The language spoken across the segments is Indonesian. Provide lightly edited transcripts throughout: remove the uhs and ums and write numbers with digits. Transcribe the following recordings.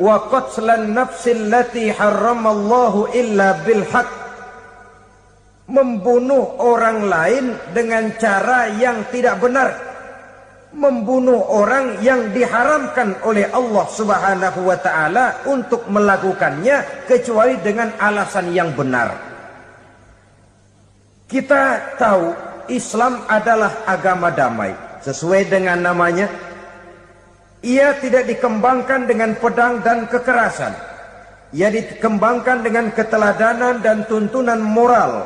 wa qatlan nafsil lati harramallahu illa bil haq, membunuh orang lain dengan cara yang tidak benar, membunuh orang yang diharamkan oleh Allah Subhanahu wa taala untuk melakukannya kecuali dengan alasan yang benar. Kita tahu Islam adalah agama damai. Sesuai dengan namanya, ia tidak dikembangkan dengan pedang dan kekerasan. Ia dikembangkan dengan keteladanan dan tuntunan moral.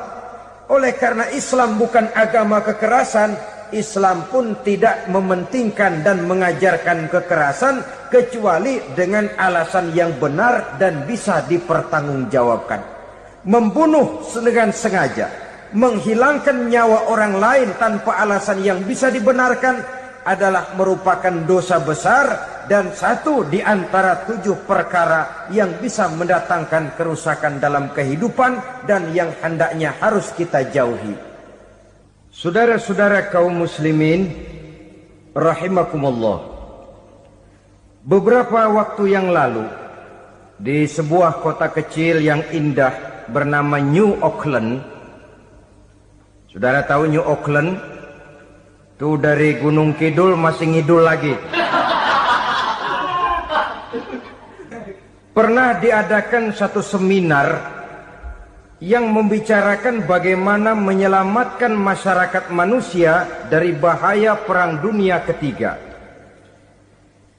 Oleh karena Islam bukan agama kekerasan, Islam pun tidak mementingkan dan mengajarkan kekerasan kecuali dengan alasan yang benar dan bisa dipertanggungjawabkan. Membunuh dengan sengaja, menghilangkan nyawa orang lain tanpa alasan yang bisa dibenarkan adalah merupakan dosa besar dan satu di antara 7 perkara yang bisa mendatangkan kerusakan dalam kehidupan dan yang hendaknya harus kita jauhi. Saudara-saudara kaum muslimin rahimakumullah, beberapa waktu yang lalu di sebuah kota kecil yang indah bernama New Auckland. Saudara tahu New Auckland? Itu dari Gunung Kidul masih ngidul lagi. Pernah diadakan satu seminar yang membicarakan bagaimana menyelamatkan masyarakat manusia dari bahaya Perang Dunia Ketiga.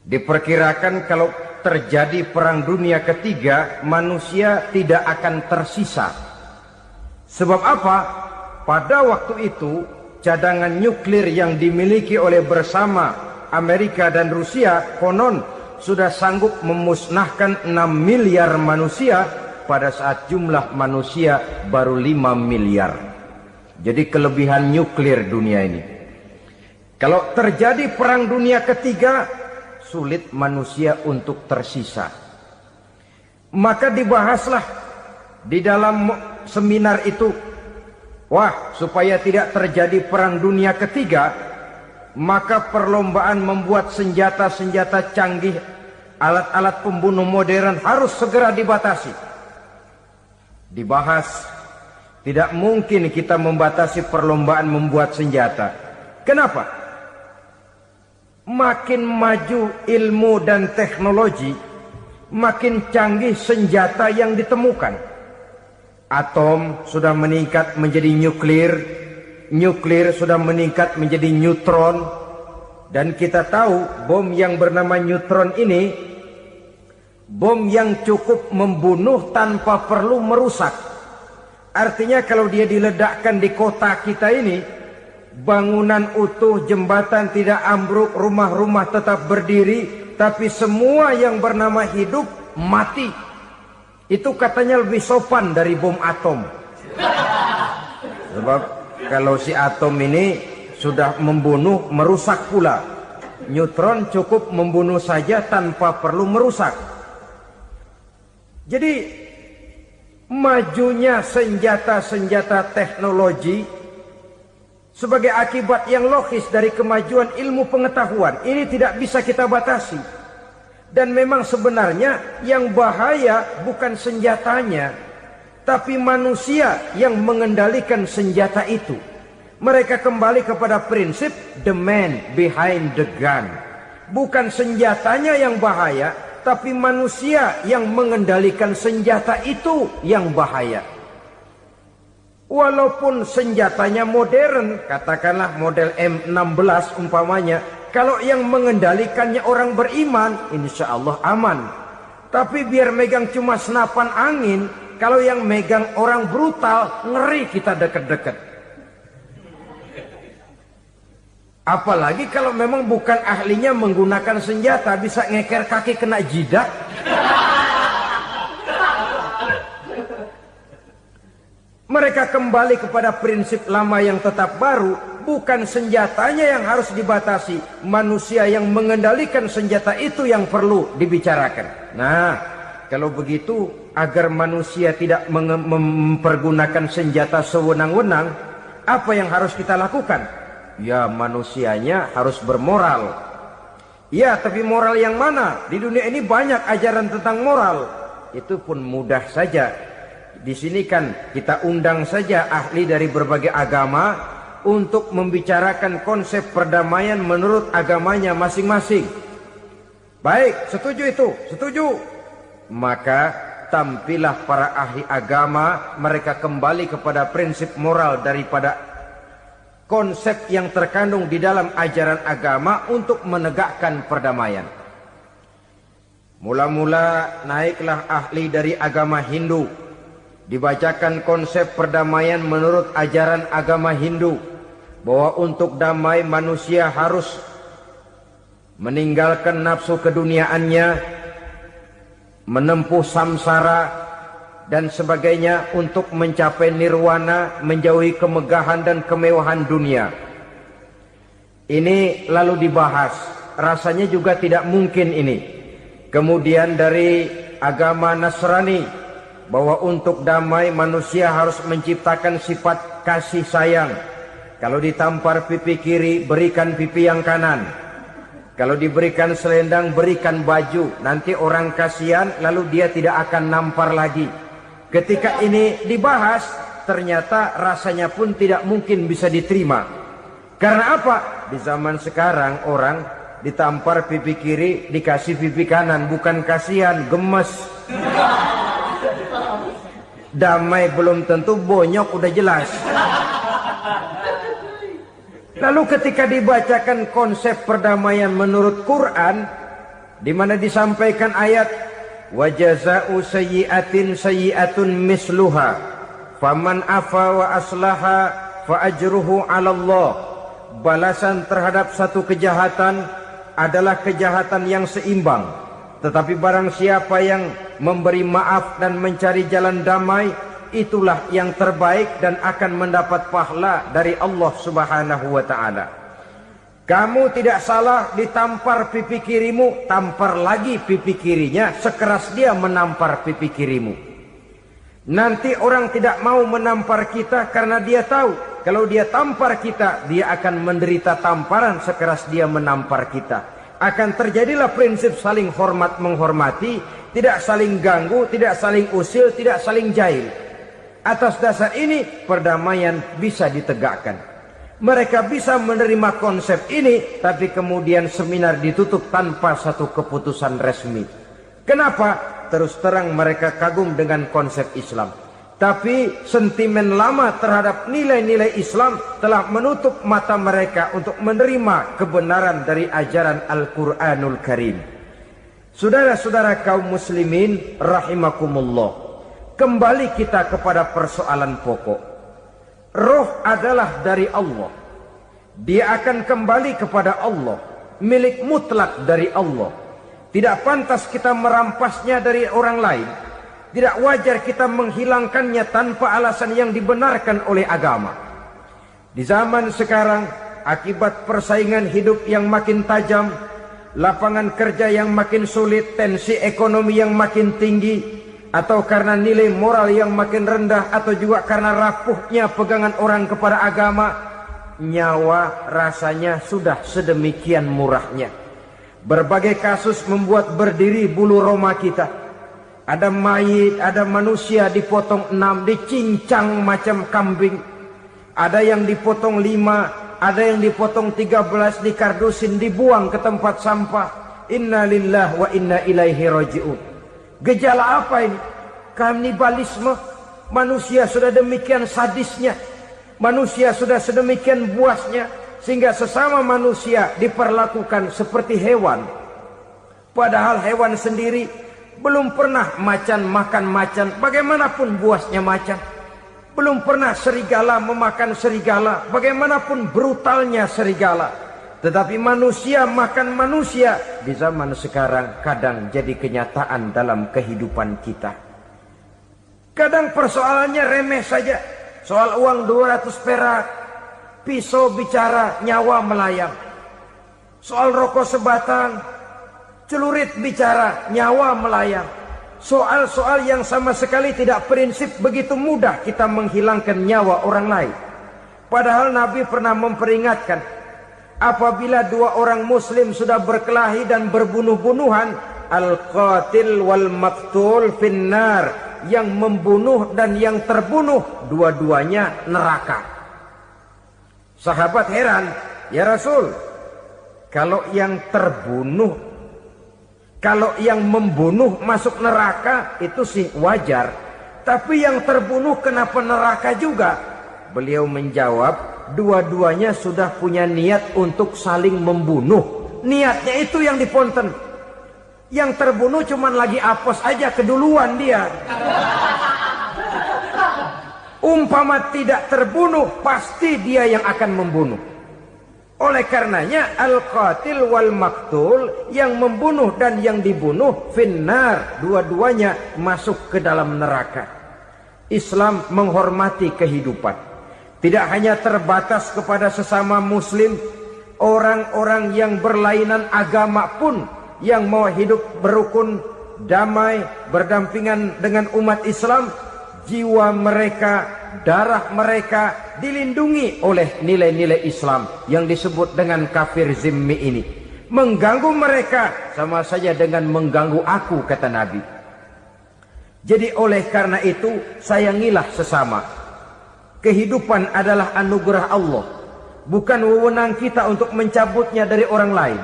Diperkirakan kalau terjadi Perang Dunia Ketiga, manusia tidak akan tersisa. Sebab apa? Pada waktu itu cadangan nuklir yang dimiliki oleh bersama Amerika dan Rusia konon sudah sanggup memusnahkan 6 miliar manusia pada saat jumlah manusia baru 5 miliar. Jadi kelebihan nuklir dunia ini. Kalau terjadi Perang Dunia Ketiga, sulit manusia untuk tersisa. Maka dibahaslah di dalam seminar itu, wah, supaya tidak terjadi Perang Dunia Ketiga, maka perlombaan membuat senjata-senjata canggih, alat-alat pembunuh modern harus segera dibatasi. Dibahas, tidak mungkin kita membatasi perlombaan membuat senjata. Kenapa? Makin maju ilmu dan teknologi, makin canggih senjata yang ditemukan. Atom sudah meningkat menjadi nuklir, nuklir sudah meningkat menjadi neutron, dan kita tahu bom yang bernama neutron ini bom yang cukup membunuh tanpa perlu merusak. Artinya kalau dia diledakkan di kota kita ini, bangunan utuh, jembatan tidak ambruk, rumah-rumah tetap berdiri, tapi semua yang bernama hidup mati. Itu katanya lebih sopan dari bom atom. Sebab kalau si atom ini sudah membunuh, merusak pula. Neutron cukup membunuh saja tanpa perlu merusak. Jadi majunya senjata-senjata teknologi sebagai akibat yang logis dari kemajuan ilmu pengetahuan. Ini tidak bisa kita batasi. Dan memang sebenarnya yang bahaya bukan senjatanya, tapi manusia yang mengendalikan senjata itu. Mereka kembali kepada prinsip the man behind the gun. Bukan senjatanya yang bahaya, tapi manusia yang mengendalikan senjata itu yang bahaya. Walaupun senjatanya modern, katakanlah model M16 umpamanya, kalau yang mengendalikannya orang beriman, insya Allah aman. Tapi biar megang cuma senapan angin, kalau yang megang orang brutal, ngeri kita deket-deket. Apalagi kalau memang bukan ahlinya menggunakan senjata, bisa ngeker kaki kena jidat. Mereka kembali kepada prinsip lama yang tetap baru. Bukan senjatanya yang harus dibatasi, manusia yang mengendalikan senjata itu yang perlu dibicarakan. Nah, kalau begitu, agar manusia tidak mempergunakan senjata sewenang-wenang, apa yang harus kita lakukan? Ya, manusianya harus bermoral. Ya, tapi moral yang mana? Di dunia ini banyak ajaran tentang moral. Itu pun mudah saja. Di sini kan kita undang saja ahli dari berbagai agama untuk membicarakan konsep perdamaian menurut agamanya masing-masing. Baik, setuju itu, setuju. Maka tampillah para ahli agama, mereka kembali kepada prinsip moral daripada konsep yang terkandung di dalam ajaran agama untuk menegakkan perdamaian. Mula-mula naiklah ahli dari agama Hindu, dibacakan konsep perdamaian menurut ajaran agama Hindu, bahwa untuk damai manusia harus meninggalkan nafsu keduniaannya, menempuh samsara dan sebagainya untuk mencapai nirwana, menjauhi kemegahan dan kemewahan dunia. Ini lalu dibahas, rasanya juga tidak mungkin ini. Kemudian dari agama Nasrani, bahwa untuk damai manusia harus menciptakan sifat kasih sayang. Kalau ditampar pipi kiri, berikan pipi yang kanan. Kalau diberikan selendang, berikan baju. Nanti orang kasihan, lalu dia tidak akan nampar lagi. Ketika ini dibahas, ternyata rasanya pun tidak mungkin bisa diterima. Karena apa? Di zaman sekarang orang ditampar pipi kiri, dikasih pipi kanan. Bukan kasihan, gemes. Damai belum tentu, bonyok udah jelas. Lalu ketika dibacakan konsep perdamaian menurut Quran, di mana disampaikan ayat wa jazaa'u sayyi'atin sayyi'atun misluha faman afa wa aslaha fa ajruhu 'ala Allah. Balasan terhadap satu kejahatan adalah kejahatan yang seimbang, tetapi barang siapa yang memberi maaf dan mencari jalan damai, itulah yang terbaik dan akan mendapat pahala dari Allah Subhanahu wa ta'ala. Kamu tidak salah ditampar pipi kirimu, tampar lagi pipi kirinya sekeras dia menampar pipi kirimu. Nanti orang tidak mau menampar kita karena dia tahu kalau dia tampar kita, dia akan menderita tamparan sekeras dia menampar kita. Akan terjadilah prinsip saling hormat menghormati, tidak saling ganggu, tidak saling usil, tidak saling jahil. Atas dasar ini perdamaian bisa ditegakkan. Mereka bisa menerima konsep ini, tapi kemudian seminar ditutup tanpa satu keputusan resmi. Kenapa? Terus terang mereka kagum dengan konsep Islam, tapi sentimen lama terhadap nilai-nilai Islam telah menutup mata mereka untuk menerima kebenaran dari ajaran Al-Quranul Karim. Saudara-saudara kaum muslimin rahimakumullah, kembali kita kepada persoalan pokok. Roh adalah dari Allah. Dia akan kembali kepada Allah, milik mutlak dari Allah. Tidak pantas kita merampasnya dari orang lain. Tidak wajar kita menghilangkannya tanpa alasan yang dibenarkan oleh agama. Di zaman sekarang, akibat persaingan hidup yang makin tajam, lapangan kerja yang makin sulit, tensi ekonomi yang makin tinggi, atau karena nilai moral yang makin rendah, atau juga karena rapuhnya pegangan orang kepada agama, nyawa rasanya sudah sedemikian murahnya. Berbagai kasus membuat berdiri bulu roma kita. Ada mayit, ada manusia dipotong 6, dicincang macam kambing. Ada yang dipotong 5, ada yang dipotong 13, dikardusin, dibuang ke tempat sampah. Inna lillahi wa inna ilaihi raji'un. Gejala apa ini? Kanibalisme. Manusia sudah demikian sadisnya, manusia sudah sedemikian buasnya, sehingga sesama manusia diperlakukan seperti hewan. Padahal hewan sendiri belum pernah macan makan macan, bagaimanapun buasnya macan. Belum pernah serigala memakan serigala, bagaimanapun brutalnya serigala. Tetapi manusia makan manusia di zaman sekarang kadang jadi kenyataan dalam kehidupan kita. Kadang persoalannya remeh saja. Soal uang 200 perak, pisau bicara, nyawa melayang. Soal rokok sebatang, celurit bicara, nyawa melayang. Soal-soal yang sama sekali tidak prinsip, begitu mudah kita menghilangkan nyawa orang lain. Padahal Nabi pernah memperingatkan, Apabila dua orang muslim sudah berkelahi dan berbunuh-bunuhan, al-qatil wal maqtul finnar, yang membunuh dan yang terbunuh dua-duanya neraka. Sahabat heran, ya Rasul, kalau yang membunuh masuk neraka itu sih wajar, tapi yang terbunuh kenapa neraka juga? Beliau menjawab, dua-duanya sudah punya niat untuk saling membunuh. Niatnya itu yang diponten. Yang terbunuh cuman lagi apes aja, keduluan dia. Umpama tidak terbunuh, pasti dia yang akan membunuh. Oleh karenanya al-qatil wal maqtul, yang membunuh dan yang dibunuh finnar, dua-duanya masuk ke dalam neraka. Islam menghormati kehidupan. Tidak hanya terbatas kepada sesama muslim, orang-orang yang berlainan agama pun yang mau hidup berukun, damai, berdampingan dengan umat Islam, jiwa mereka, darah mereka dilindungi oleh nilai-nilai Islam yang disebut dengan kafir zimmi ini. Mengganggu mereka sama saja dengan mengganggu aku, kata Nabi. Jadi oleh karena itu, sayangilah sesama. Kehidupan adalah anugerah Allah. Bukan wewenang kita untuk mencabutnya dari orang lain.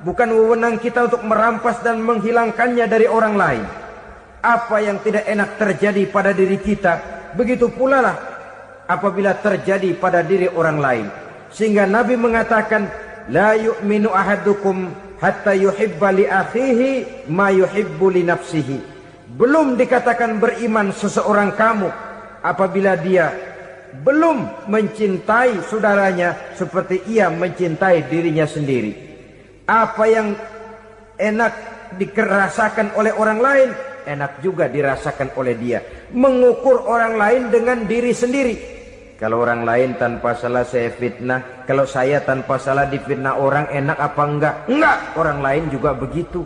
Bukan wewenang kita untuk merampas dan menghilangkannya dari orang lain. Apa yang tidak enak terjadi pada diri kita, begitu pula lah apabila terjadi pada diri orang lain. Sehingga Nabi mengatakan, la yu'minu ahadukum hatta yuhibba li akhihi ma yuhibbu li nafsihi. Belum dikatakan beriman seseorang kamu apabila dia belum mencintai saudaranya seperti ia mencintai dirinya sendiri. Apa yang enak dirasakan oleh orang lain, enak juga dirasakan oleh dia. Mengukur orang lain dengan diri sendiri. Kalau orang lain tanpa salah saya fitnah, kalau saya tanpa salah difitnah orang, enak apa enggak? Enggak, orang lain juga begitu.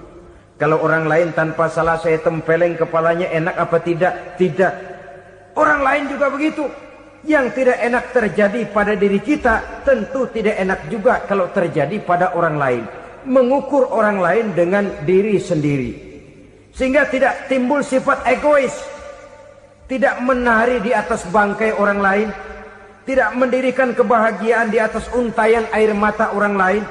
Kalau orang lain tanpa salah saya tempeleng kepalanya, enak apa tidak? Tidak. Orang lain juga begitu. Yang tidak enak terjadi pada diri kita, tentu tidak enak juga kalau terjadi pada orang lain. Mengukur orang lain dengan diri sendiri, sehingga tidak timbul sifat egois, tidak menari di atas bangkai orang lain, tidak mendirikan kebahagiaan di atas untayan air mata orang lain.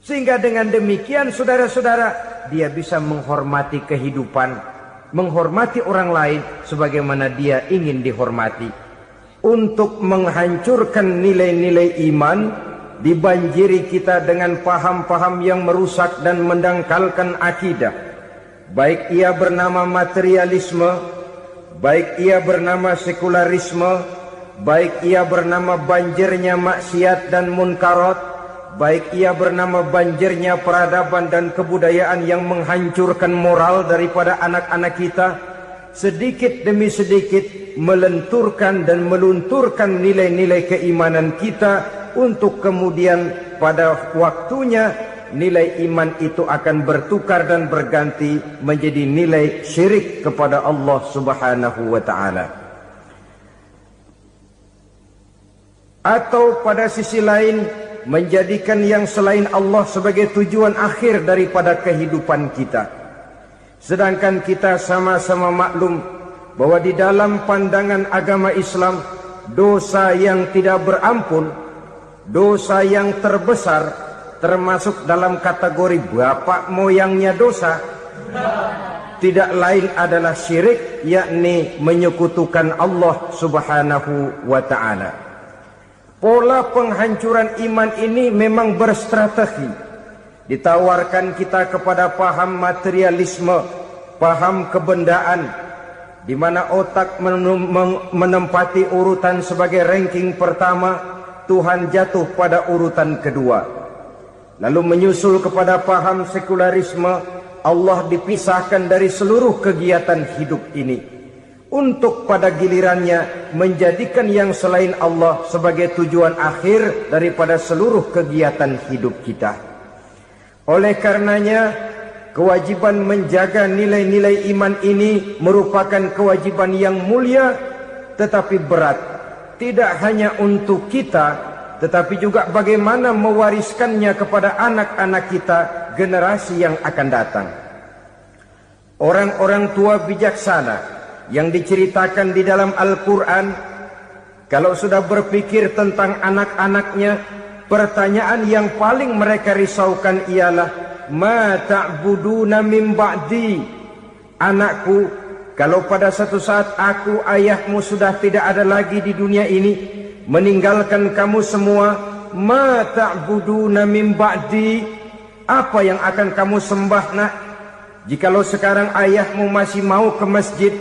Sehingga dengan demikian, saudara-saudara, dia bisa menghormati kehidupan, menghormati orang lain sebagaimana dia ingin dihormati. Untuk menghancurkan nilai-nilai iman, dibanjiri kita dengan paham-paham yang merusak dan mendangkalkan akidah. Baik ia bernama materialisme, baik ia bernama sekularisme, baik ia bernama banjirnya maksiat dan munkarat, baik ia bernama banjirnya peradaban dan kebudayaan yang menghancurkan moral daripada anak-anak kita, sedikit demi sedikit melenturkan dan melunturkan nilai-nilai keimanan kita, untuk kemudian pada waktunya nilai iman itu akan bertukar dan berganti menjadi nilai syirik kepada Allah Subhanahu wa ta'ala. Atau pada sisi lain, menjadikan yang selain Allah sebagai tujuan akhir daripada kehidupan kita. Sedangkan kita sama-sama maklum bahwa di dalam pandangan agama Islam, dosa yang tidak berampun, dosa yang terbesar, termasuk dalam kategori bapak moyangnya dosa, tidak lain adalah syirik, yakni menyekutukan Allah Subhanahu wa ta'ala. Pola penghancuran iman ini memang berstrategi. Ditawarkan kita kepada paham materialisme, paham kebendaan, di mana otak menempati urutan sebagai ranking pertama, Tuhan jatuh pada urutan kedua. Lalu menyusul kepada paham sekularisme, Allah dipisahkan dari seluruh kegiatan hidup ini, untuk pada gilirannya menjadikan yang selain Allah sebagai tujuan akhir daripada seluruh kegiatan hidup kita. Oleh karenanya, kewajiban menjaga nilai-nilai iman ini merupakan kewajiban yang mulia tetapi berat, tidak hanya untuk kita, tetapi juga bagaimana mewariskannya kepada anak-anak kita, generasi yang akan datang. Orang-orang tua bijaksana yang diceritakan di dalam Al-Quran, kalau sudah berpikir tentang anak-anaknya, pertanyaan yang paling mereka risaukan ialah, ma ta'buduna min ba'di. Anakku, kalau pada satu saat aku, ayahmu sudah tidak ada lagi di dunia ini, meninggalkan kamu semua, ma ta'buduna min ba'di, apa yang akan kamu sembah nak? Jikalau sekarang ayahmu masih mau ke masjid,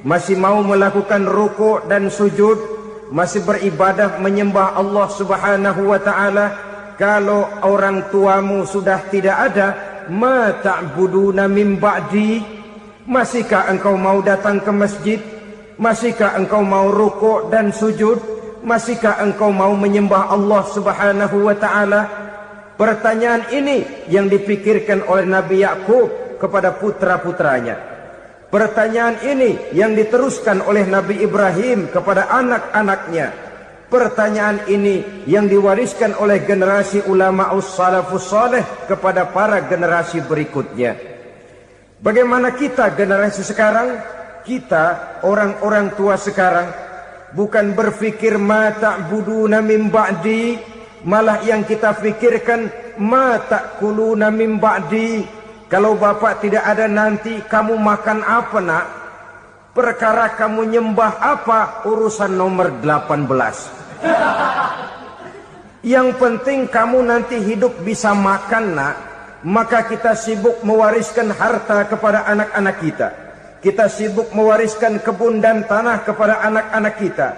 masih mau melakukan rukuk dan sujud, masih beribadah menyembah Allah Subhanahu wa ta'ala, kalau orang tuamu sudah tidak ada, ma ta'buduna min ba'di, masihkah engkau mau datang ke masjid? Masihkah engkau mau rukuk dan sujud? Masihkah engkau mau menyembah Allah Subhanahu wa ta'ala? Pertanyaan ini yang dipikirkan oleh Nabi Yakub kepada putra-putranya. Pertanyaan ini yang diteruskan oleh Nabi Ibrahim kepada anak-anaknya. Pertanyaan ini yang diwariskan oleh generasi ulama salafus saleh kepada para generasi berikutnya. Bagaimana kita generasi sekarang? Kita orang-orang tua sekarang bukan berfikir ma ta'buduna min ba'di, malah yang kita fikirkan ma ta'kuluna min ba'di. Kalau bapak tidak ada nanti kamu makan apa nak? Perkara kamu nyembah apa? Urusan nomor 18. Yang penting kamu nanti hidup bisa makan nak. Maka kita sibuk mewariskan harta kepada anak-anak kita. Kita sibuk mewariskan kebun dan tanah kepada anak-anak kita.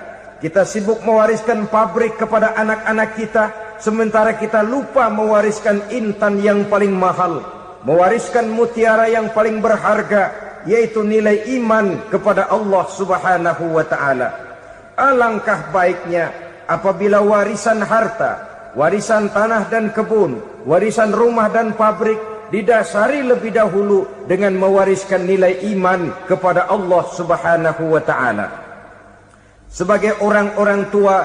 Kita sibuk mewariskan pabrik kepada anak-anak kita. Sementara kita lupa mewariskan intan yang paling mahal, mewariskan mutiara yang paling berharga, yaitu nilai iman kepada Allah Subhanahu wa ta'ala. Alangkah baiknya apabila warisan harta, warisan tanah dan kebun, warisan rumah dan pabrik didasari lebih dahulu dengan mewariskan nilai iman kepada Allah Subhanahu wa ta'ala. Sebagai orang-orang tua,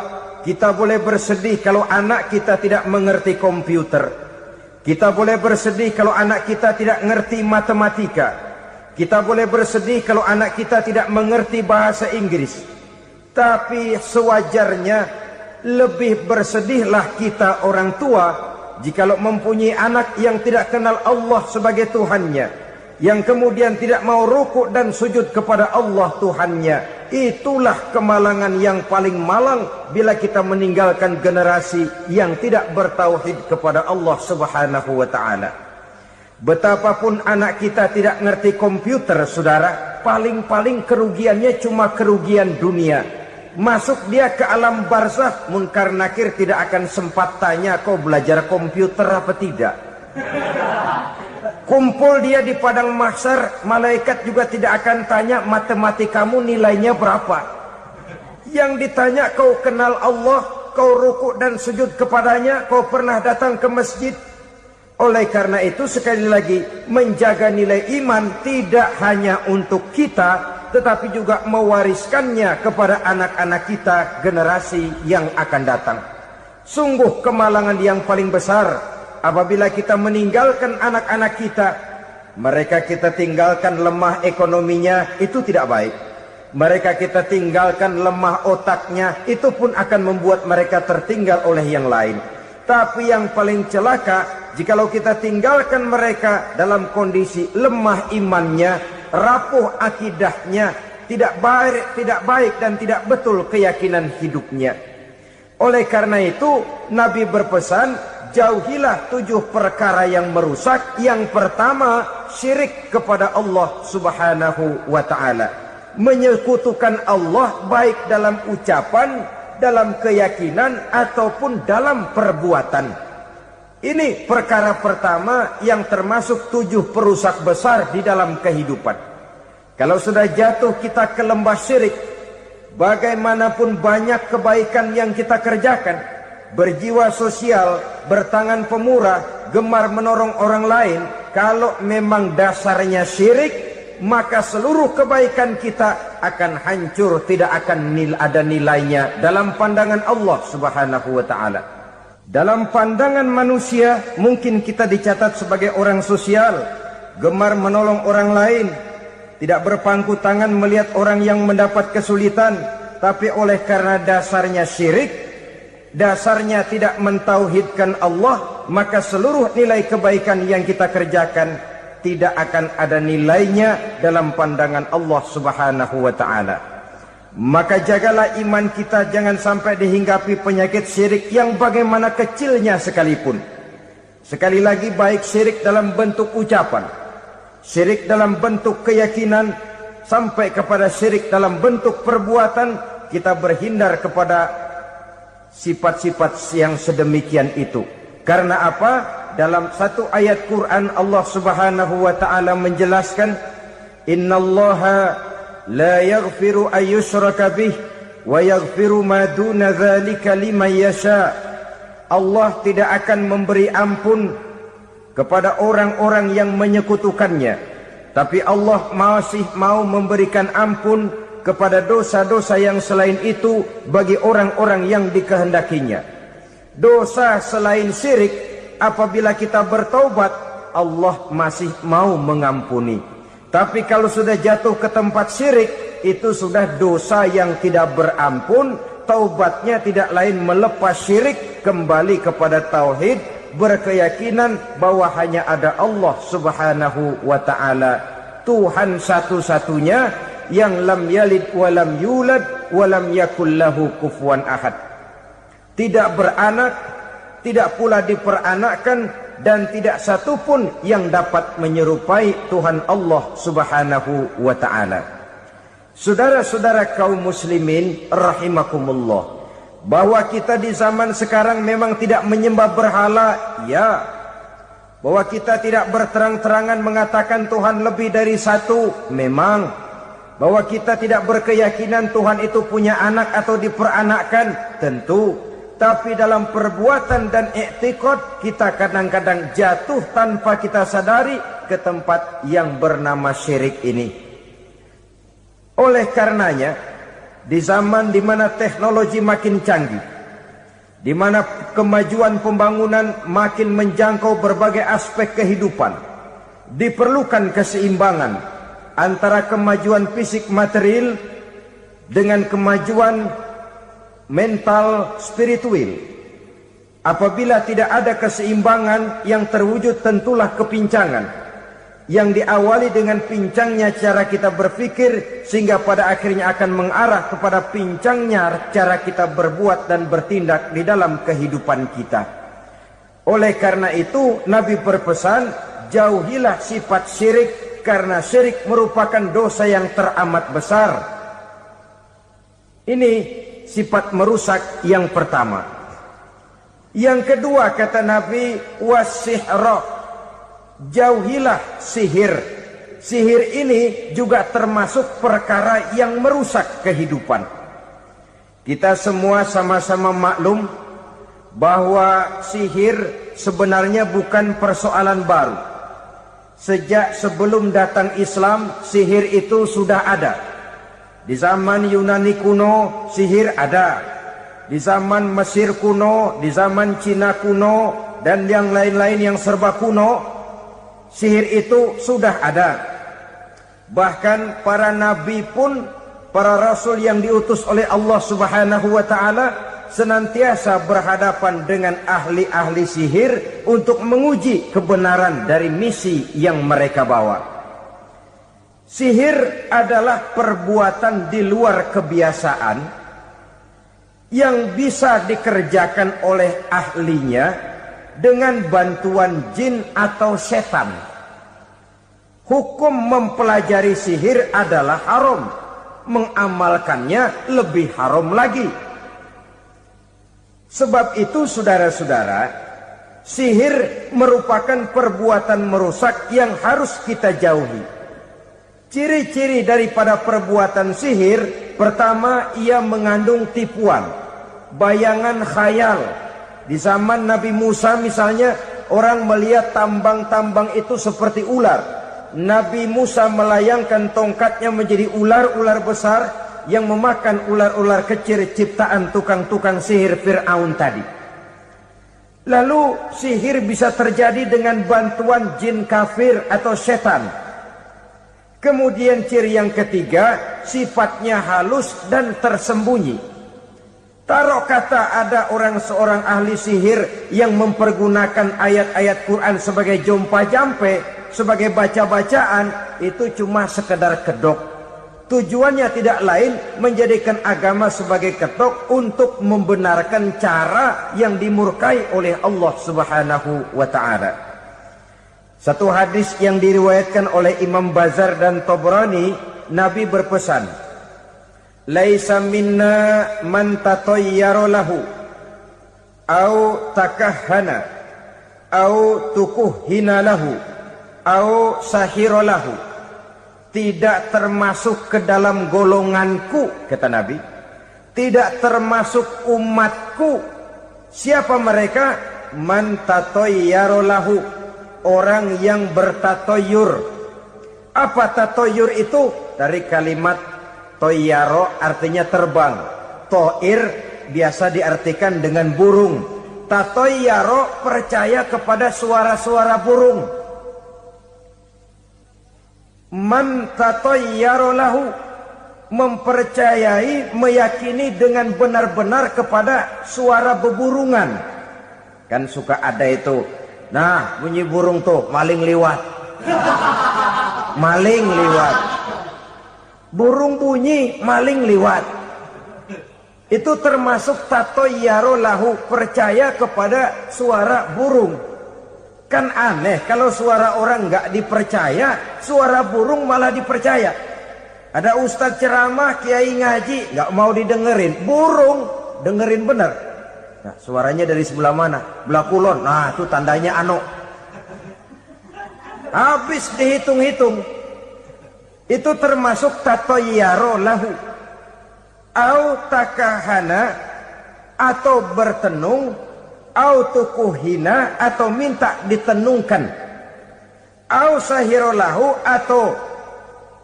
kita boleh bersedih kalau anak kita tidak mengerti komputer. Kita boleh bersedih kalau anak kita tidak mengerti matematika. Kita boleh bersedih kalau anak kita tidak mengerti bahasa Inggris. Tapi sewajarnya lebih bersedihlah kita orang tua jikalau mempunyai anak yang tidak kenal Allah sebagai Tuhannya, yang kemudian tidak mau rukuk dan sujud kepada Allah Tuhannya. Itulah kemalangan yang paling malang bila kita meninggalkan generasi yang tidak bertauhid kepada Allah Subhanahu wa ta'ala. Betapapun anak kita tidak ngerti komputer, saudara, paling-paling kerugiannya cuma kerugian dunia. Masuk dia ke alam barzakh, munkar nakir tidak akan sempat tanya kau belajar komputer apa tidak. Kumpul dia di padang mahsyar, malaikat juga tidak akan tanya matematikamu nilainya berapa. Yang ditanya kau kenal Allah, kau rukuk dan sujud kepadanya, kau pernah datang ke masjid. Oleh karena itu sekali lagi, menjaga nilai iman tidak hanya untuk kita, tetapi juga mewariskannya kepada anak-anak kita, generasi yang akan datang. Sungguh kemalangan yang paling besar apabila kita meninggalkan anak-anak kita. Mereka kita tinggalkan lemah ekonominya, itu tidak baik. Mereka kita tinggalkan lemah otaknya, itu pun akan membuat mereka tertinggal oleh yang lain. Tapi yang paling celaka, jikalau kita tinggalkan mereka dalam kondisi lemah imannya, rapuh akidahnya, tidak baik dan tidak betul keyakinan hidupnya. Oleh karena itu Nabi berpesan, jauhilah 7 perkara yang merusak. Yang pertama, syirik kepada Allah Subhanahu wa ta'ala. Menyekutukan Allah baik dalam ucapan, dalam keyakinan, ataupun dalam perbuatan. Ini perkara pertama yang termasuk 7 perusak besar di dalam kehidupan. Kalau sudah jatuh kita ke lembah syirik, bagaimanapun banyak kebaikan yang kita kerjakan, berjiwa sosial, bertangan pemurah, gemar menolong orang lain, kalau memang dasarnya syirik, maka seluruh kebaikan kita akan hancur, tidak akan ada nilainya dalam pandangan Allah Subhanahu wa ta'ala. Dalam pandangan manusia, mungkin kita dicatat sebagai orang sosial, gemar menolong orang lain, tidak berpangku tangan melihat orang yang mendapat kesulitan. Tapi oleh karena dasarnya syirik, dasarnya tidak mentauhidkan Allah, maka seluruh nilai kebaikan yang kita kerjakan tidak akan ada nilainya dalam pandangan Allah Subhanahu wa ta'ala. Maka jagalah iman kita jangan sampai dihinggapi penyakit syirik yang bagaimana kecilnya sekalipun. Sekali lagi, baik syirik dalam bentuk ucapan, syirik dalam bentuk keyakinan, sampai kepada syirik dalam bentuk perbuatan, kita berhindar kepada sifat-sifat yang sedemikian itu. Karena apa? Dalam satu ayat Quran Allah Subhanahu wa ta'ala menjelaskan, innallaha la yaghfiru ayyushraka bih wa yaghfiru ma duna dzalika liman yasha. Allah tidak akan memberi ampun kepada orang-orang yang menyekutukannya, tapi Allah masih mau memberikan ampun kepada dosa-dosa yang selain itu bagi orang-orang yang dikehendakinya. Dosa selain syirik, apabila kita bertaubat, Allah masih mau mengampuni. Tapi kalau sudah jatuh ke tempat syirik, itu sudah dosa yang tidak berampun. Taubatnya tidak lain melepas syirik, kembali kepada tauhid, berkeyakinan bahwa hanya ada Allah Subhanahu wa ta'ala, Tuhan satu-satunya yang lam yalid walam yulad walam yakul lahu kufuwan ahad. Tidak beranak, tidak pula diperanakkan, dan tidak satupun yang dapat menyerupai Tuhan Allah Subhanahu wa ta'ala. Saudara-saudara kaum muslimin rahimakumullah, bahwa kita di zaman sekarang memang tidak menyembah berhala, ya. Bahwa kita tidak berterang-terangan mengatakan Tuhan lebih dari satu, memang. Bahwa kita tidak berkeyakinan Tuhan itu punya anak atau diperanakkan, tentu. Tapi dalam perbuatan dan i'tiqad, kita kadang-kadang jatuh tanpa kita sadari ke tempat yang bernama syirik ini. Oleh karenanya, di zaman di mana teknologi makin canggih, di mana kemajuan pembangunan makin menjangkau berbagai aspek kehidupan, diperlukan keseimbangan antara kemajuan fisik material dengan kemajuan mental spiritual. Apabila tidak ada keseimbangan, yang terwujud tentulah kepincangan, yang diawali dengan pincangnya cara kita berpikir, sehingga pada akhirnya akan mengarah kepada pincangnya cara kita berbuat dan bertindak di dalam kehidupan kita. Oleh karena itu Nabi berpesan, jauhilah sifat syirik, karena syirik merupakan dosa yang teramat besar. Ini sifat merusak yang pertama. Yang kedua, kata Nabi, wasihra, jauhilah sihir. Sihir ini juga termasuk perkara yang merusak kehidupan. Kita semua sama-sama maklum bahwa sihir sebenarnya bukan persoalan baru. Sejak sebelum datang Islam, sihir itu sudah ada. Di zaman Yunani kuno, sihir ada. Di zaman Mesir kuno, di zaman Cina kuno, dan yang lain-lain yang serba kuno, sihir itu sudah ada. Bahkan para nabi pun, para rasul yang diutus oleh Allah Subhanahu wa ta'ala, senantiasa berhadapan dengan ahli-ahli sihir untuk menguji kebenaran dari misi yang mereka bawa. Sihir adalah perbuatan di luar kebiasaan yang bisa dikerjakan oleh ahlinya dengan bantuan jin atau setan. Hukum mempelajari sihir adalah haram, mengamalkannya lebih haram lagi. Sebab itu saudara-saudara, sihir merupakan perbuatan merusak yang harus kita jauhi. Ciri-ciri daripada perbuatan sihir, pertama, ia mengandung tipuan, bayangan khayal. Di zaman Nabi Musa misalnya, orang melihat tambang-tambang itu seperti ular. Nabi Musa melayangkan tongkatnya menjadi ular-ular besar yang memakan ular-ular kecil ciptaan tukang-tukang sihir Fir'aun tadi. Lalu sihir bisa terjadi dengan bantuan jin kafir atau setan. Kemudian ciri yang ketiga, sifatnya halus dan tersembunyi. Taruh kata ada seorang ahli sihir yang mempergunakan ayat-ayat Quran sebagai jompa-jampe, sebagai baca-bacaan, itu cuma sekedar kedok. Tujuannya tidak lain menjadikan agama sebagai ketok untuk membenarkan cara yang dimurkai oleh Allah Subhanahu wa ta'ala. Satu hadis yang diriwayatkan oleh Imam Bazar dan Tabrani, Nabi berpesan, "Laisa minna man tatayyara lahu au takahhana au tukuhhina lahu au sahira lahu." Tidak termasuk ke dalam golonganku, kata Nabi. Tidak termasuk umatku. Siapa mereka? Man tatayyara lahu, orang yang bertatoyur. Apa tatoyur itu? Dari kalimat toyaro, artinya terbang. Toir biasa diartikan dengan burung. Tatoyaro percaya kepada suara-suara burung. Man tatayyara lahu, mempercayai, meyakini dengan benar-benar kepada suara beburungan. Kan suka ada itu, nah bunyi burung tuh, maling liwat. Maling liwat. Burung bunyi, maling liwat. Itu termasuk tatayyara lahu, percaya kepada suara burung. Kan aneh kalau suara orang nggak dipercaya, suara burung malah dipercaya. Ada ustadz ceramah, kiai ngaji, nggak mau didengerin, burung dengerin bener. Nah, suaranya dari sebelah mana? Belah kulon. Nah, itu tandanya anu. Habis dihitung-hitung. Itu termasuk tatayyara lahu. Au takahana, atau bertenung, au tukuhina, atau minta ditenungkan, au sahirolahu, atau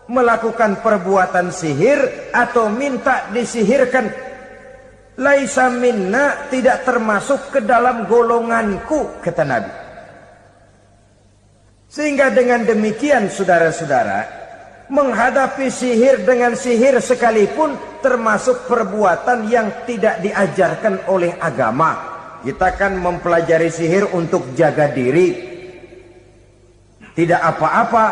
melakukan perbuatan sihir, atau minta disihirkan. Laisa minna, tidak termasuk ke dalam golonganku, kata Nabi. Sehingga dengan demikian saudara-saudara, menghadapi sihir dengan sihir sekalipun termasuk perbuatan yang tidak diajarkan oleh agama. Kita kan mempelajari sihir untuk jaga diri. Tidak apa-apa,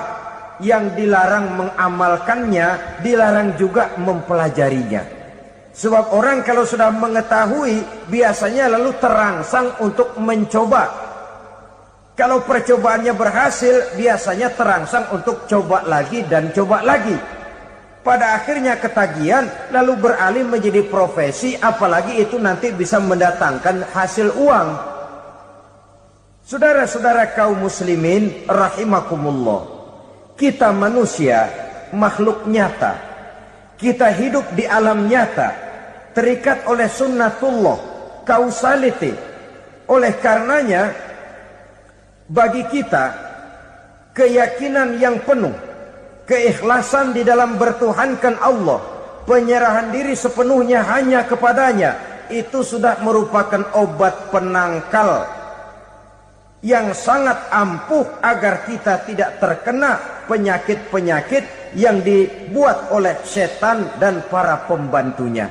yang dilarang mengamalkannya, dilarang juga mempelajarinya. Sebab orang kalau sudah mengetahui, biasanya lalu terangsang untuk mencoba. Kalau percobaannya berhasil, biasanya terangsang untuk coba lagi dan coba lagi. Pada akhirnya ketagihan, lalu beralih menjadi profesi, apalagi itu nanti bisa mendatangkan hasil uang. Saudara-saudara kaum muslimin rahimakumullah, kita manusia makhluk nyata. Kita hidup di alam nyata, terikat oleh sunnatullah, causality. Oleh karenanya, bagi kita keyakinan yang penuh, keikhlasan di dalam bertuhankan Allah, penyerahan diri sepenuhnya hanya kepadanya, itu sudah merupakan obat penangkal yang sangat ampuh agar kita tidak terkena penyakit-penyakit yang dibuat oleh setan dan para pembantunya.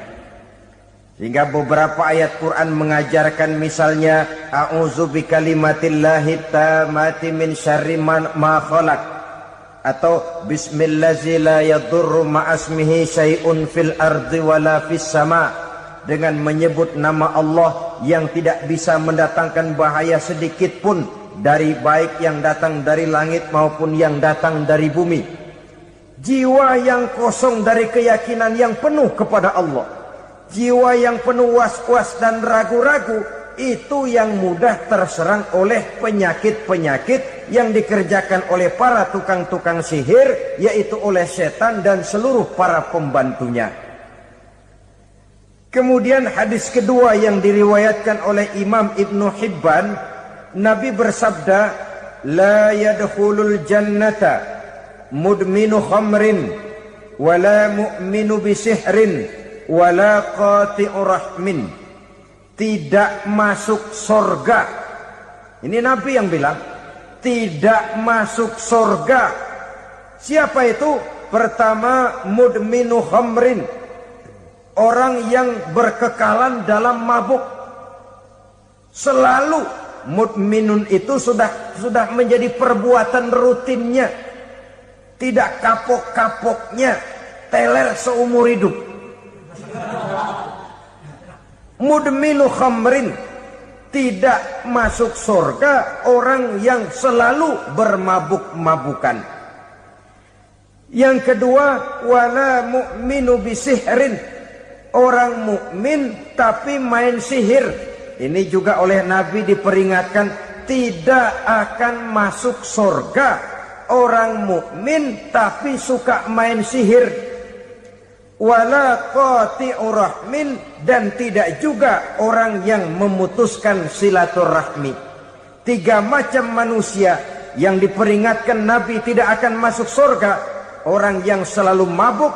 Sehingga beberapa ayat Quran mengajarkan, misalnya a'udzu bikalimatillahi tammati min syarri ma khalaq, atau bismillazi la yadurru ma'asmihi syai'un fil ardi wala fis sama, dengan menyebut nama Allah yang tidak bisa mendatangkan bahaya sedikit pun, dari baik yang datang dari langit maupun yang datang dari bumi. Jiwa yang kosong dari keyakinan yang penuh kepada Allah, jiwa yang penuh was-was dan ragu-ragu, itu yang mudah terserang oleh penyakit-penyakit yang dikerjakan oleh para tukang-tukang sihir, yaitu oleh setan dan seluruh para pembantunya. Kemudian hadis kedua yang diriwayatkan oleh Imam Ibnu Hibban, Nabi bersabda, la yadkhulul jannata mudminu khamrin wala mu'minu bisihrin wala qati'u rahmin. Tidak masuk surga Ini Nabi yang bilang, tidak masuk surga. Siapa itu? Pertama, mudminu khamrin, orang yang berkekalan dalam mabuk. Selalu mudminun itu sudah menjadi perbuatan rutinnya, tidak kapok-kapoknya, teler seumur hidup. Mudminu khamrin, tidak masuk surga orang yang selalu bermabuk-mabukan. Yang kedua, wala mu'minu bisihrin, orang mukmin tapi main sihir. Ini juga oleh Nabi diperingatkan, tidak akan masuk surga orang mukmin tapi suka main sihir. Wala qati'u rahmin, dan tidak juga orang yang memutuskan silaturahmi. 3 macam manusia yang diperingatkan Nabi tidak akan masuk surga: orang yang selalu mabuk,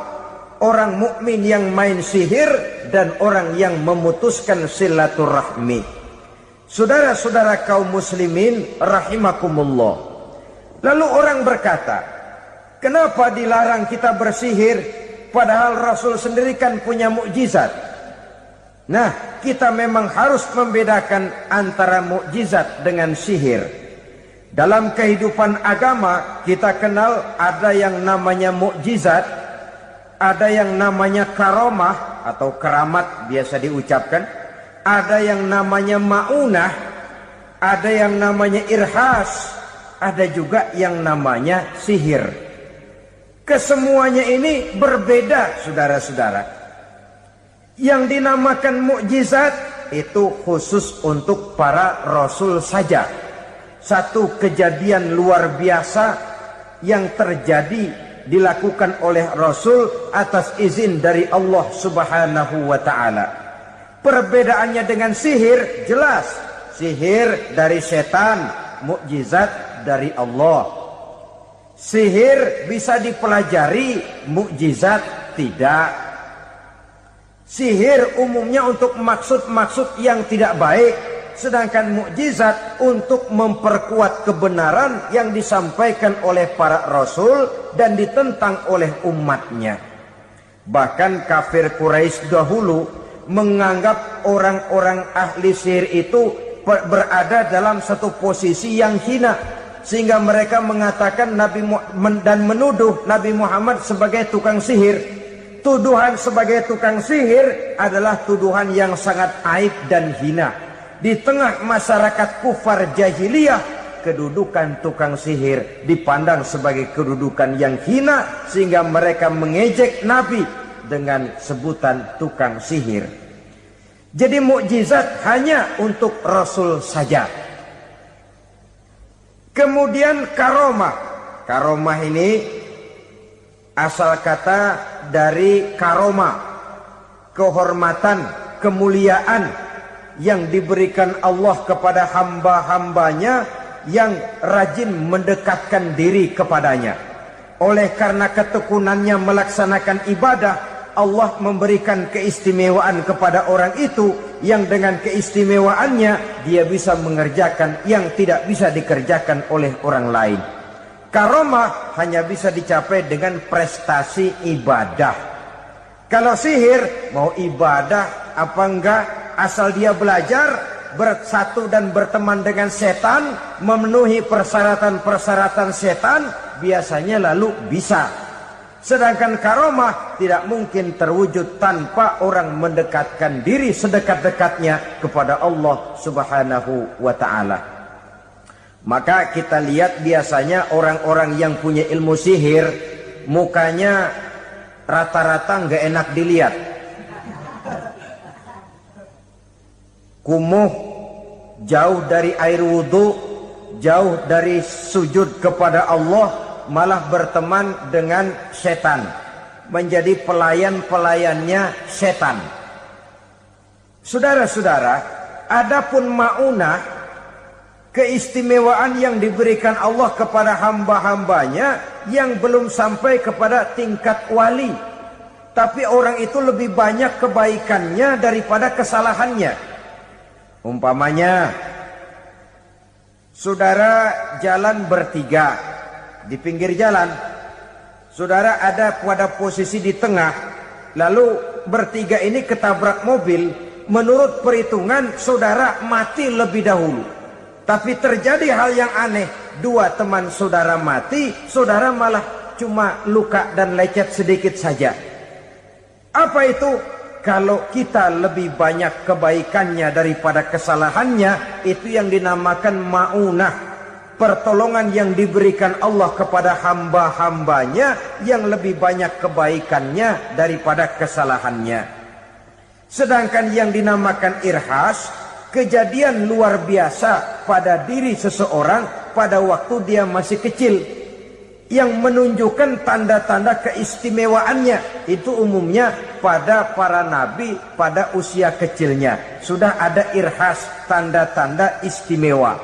orang mukmin yang main sihir, dan orang yang memutuskan silaturahmi. Saudara-saudara kaum muslimin rahimakumullah. Lalu orang berkata, kenapa dilarang kita bersihir padahal Rasul sendiri kan punya mukjizat? Nah, kita memang harus membedakan antara mukjizat dengan sihir. Dalam kehidupan agama kita kenal ada yang namanya mukjizat, ada yang namanya karomah atau keramat biasa diucapkan, ada yang namanya maunah, ada yang namanya irhas, ada juga yang namanya sihir. Kesemuanya ini berbeda, saudara-saudara. Yang dinamakan mukjizat itu khusus untuk para rasul saja. Satu kejadian luar biasa yang terjadi dilakukan oleh Rasul atas izin dari Allah Subhanahu wa ta'ala. Perbedaannya dengan sihir jelas. Sihir dari setan, mukjizat dari Allah. Sihir bisa dipelajari, mukjizat tidak. Sihir umumnya untuk maksud-maksud yang tidak baik, sedangkan mukjizat untuk memperkuat kebenaran yang disampaikan oleh para rasul dan ditentang oleh umatnya. Bahkan kafir Quraisy dahulu menganggap orang-orang ahli sihir itu berada dalam satu posisi yang hina, sehingga mereka mengatakan dan menuduh Nabi Muhammad sebagai tukang sihir. Tuduhan sebagai tukang sihir adalah tuduhan yang sangat aib dan hina. Di tengah masyarakat kufar jahiliyah, kedudukan tukang sihir dipandang sebagai kedudukan yang hina, sehingga mereka mengejek Nabi dengan sebutan tukang sihir. Jadi mukjizat hanya untuk Rasul saja. Kemudian karomah. Karomah ini asal kata dari karoma, kehormatan, kemuliaan yang diberikan Allah kepada hamba-hambanya yang rajin mendekatkan diri kepadanya. Oleh karena ketekunannya melaksanakan ibadah, Allah memberikan keistimewaan kepada orang itu, yang dengan keistimewaannya dia bisa mengerjakan yang tidak bisa dikerjakan oleh orang lain. Karomah hanya bisa dicapai dengan prestasi ibadah. Kalau sihir, mau ibadah apa enggak, asal dia belajar, bersatu dan berteman dengan setan, memenuhi persyaratan-persyaratan setan, biasanya lalu bisa. Sedangkan karomah tidak mungkin terwujud tanpa orang mendekatkan diri sedekat-dekatnya kepada Allah Subhanahu wa ta'ala. Maka kita lihat biasanya orang-orang yang punya ilmu sihir, mukanya rata-rata nggak enak dilihat. Kumuh, jauh dari air wudhu, jauh dari sujud kepada Allah, malah berteman dengan setan, menjadi pelayan-pelayannya setan. Saudara-saudara, adapun maunah, keistimewaan yang diberikan Allah kepada hamba-hambanya yang belum sampai kepada tingkat wali, tapi orang itu lebih banyak kebaikannya daripada kesalahannya. Umpamanya Saudara jalan bertiga di pinggir jalan. Saudara ada pada posisi di tengah, lalu bertiga ini ketabrak mobil. Menurut perhitungan saudara mati lebih dahulu. Tapi terjadi hal yang aneh, dua teman saudara mati, saudara malah cuma luka dan lecet sedikit saja. Apa itu? Kalau kita lebih banyak kebaikannya daripada kesalahannya, itu yang dinamakan ma'unah, pertolongan yang diberikan Allah kepada hamba-hambanya yang lebih banyak kebaikannya daripada kesalahannya. Sedangkan yang dinamakan irhas, kejadian luar biasa pada diri seseorang pada waktu dia masih kecil, yang menunjukkan tanda-tanda keistimewaannya. Itu umumnya pada para nabi pada usia kecilnya sudah ada irhas, tanda-tanda istimewa.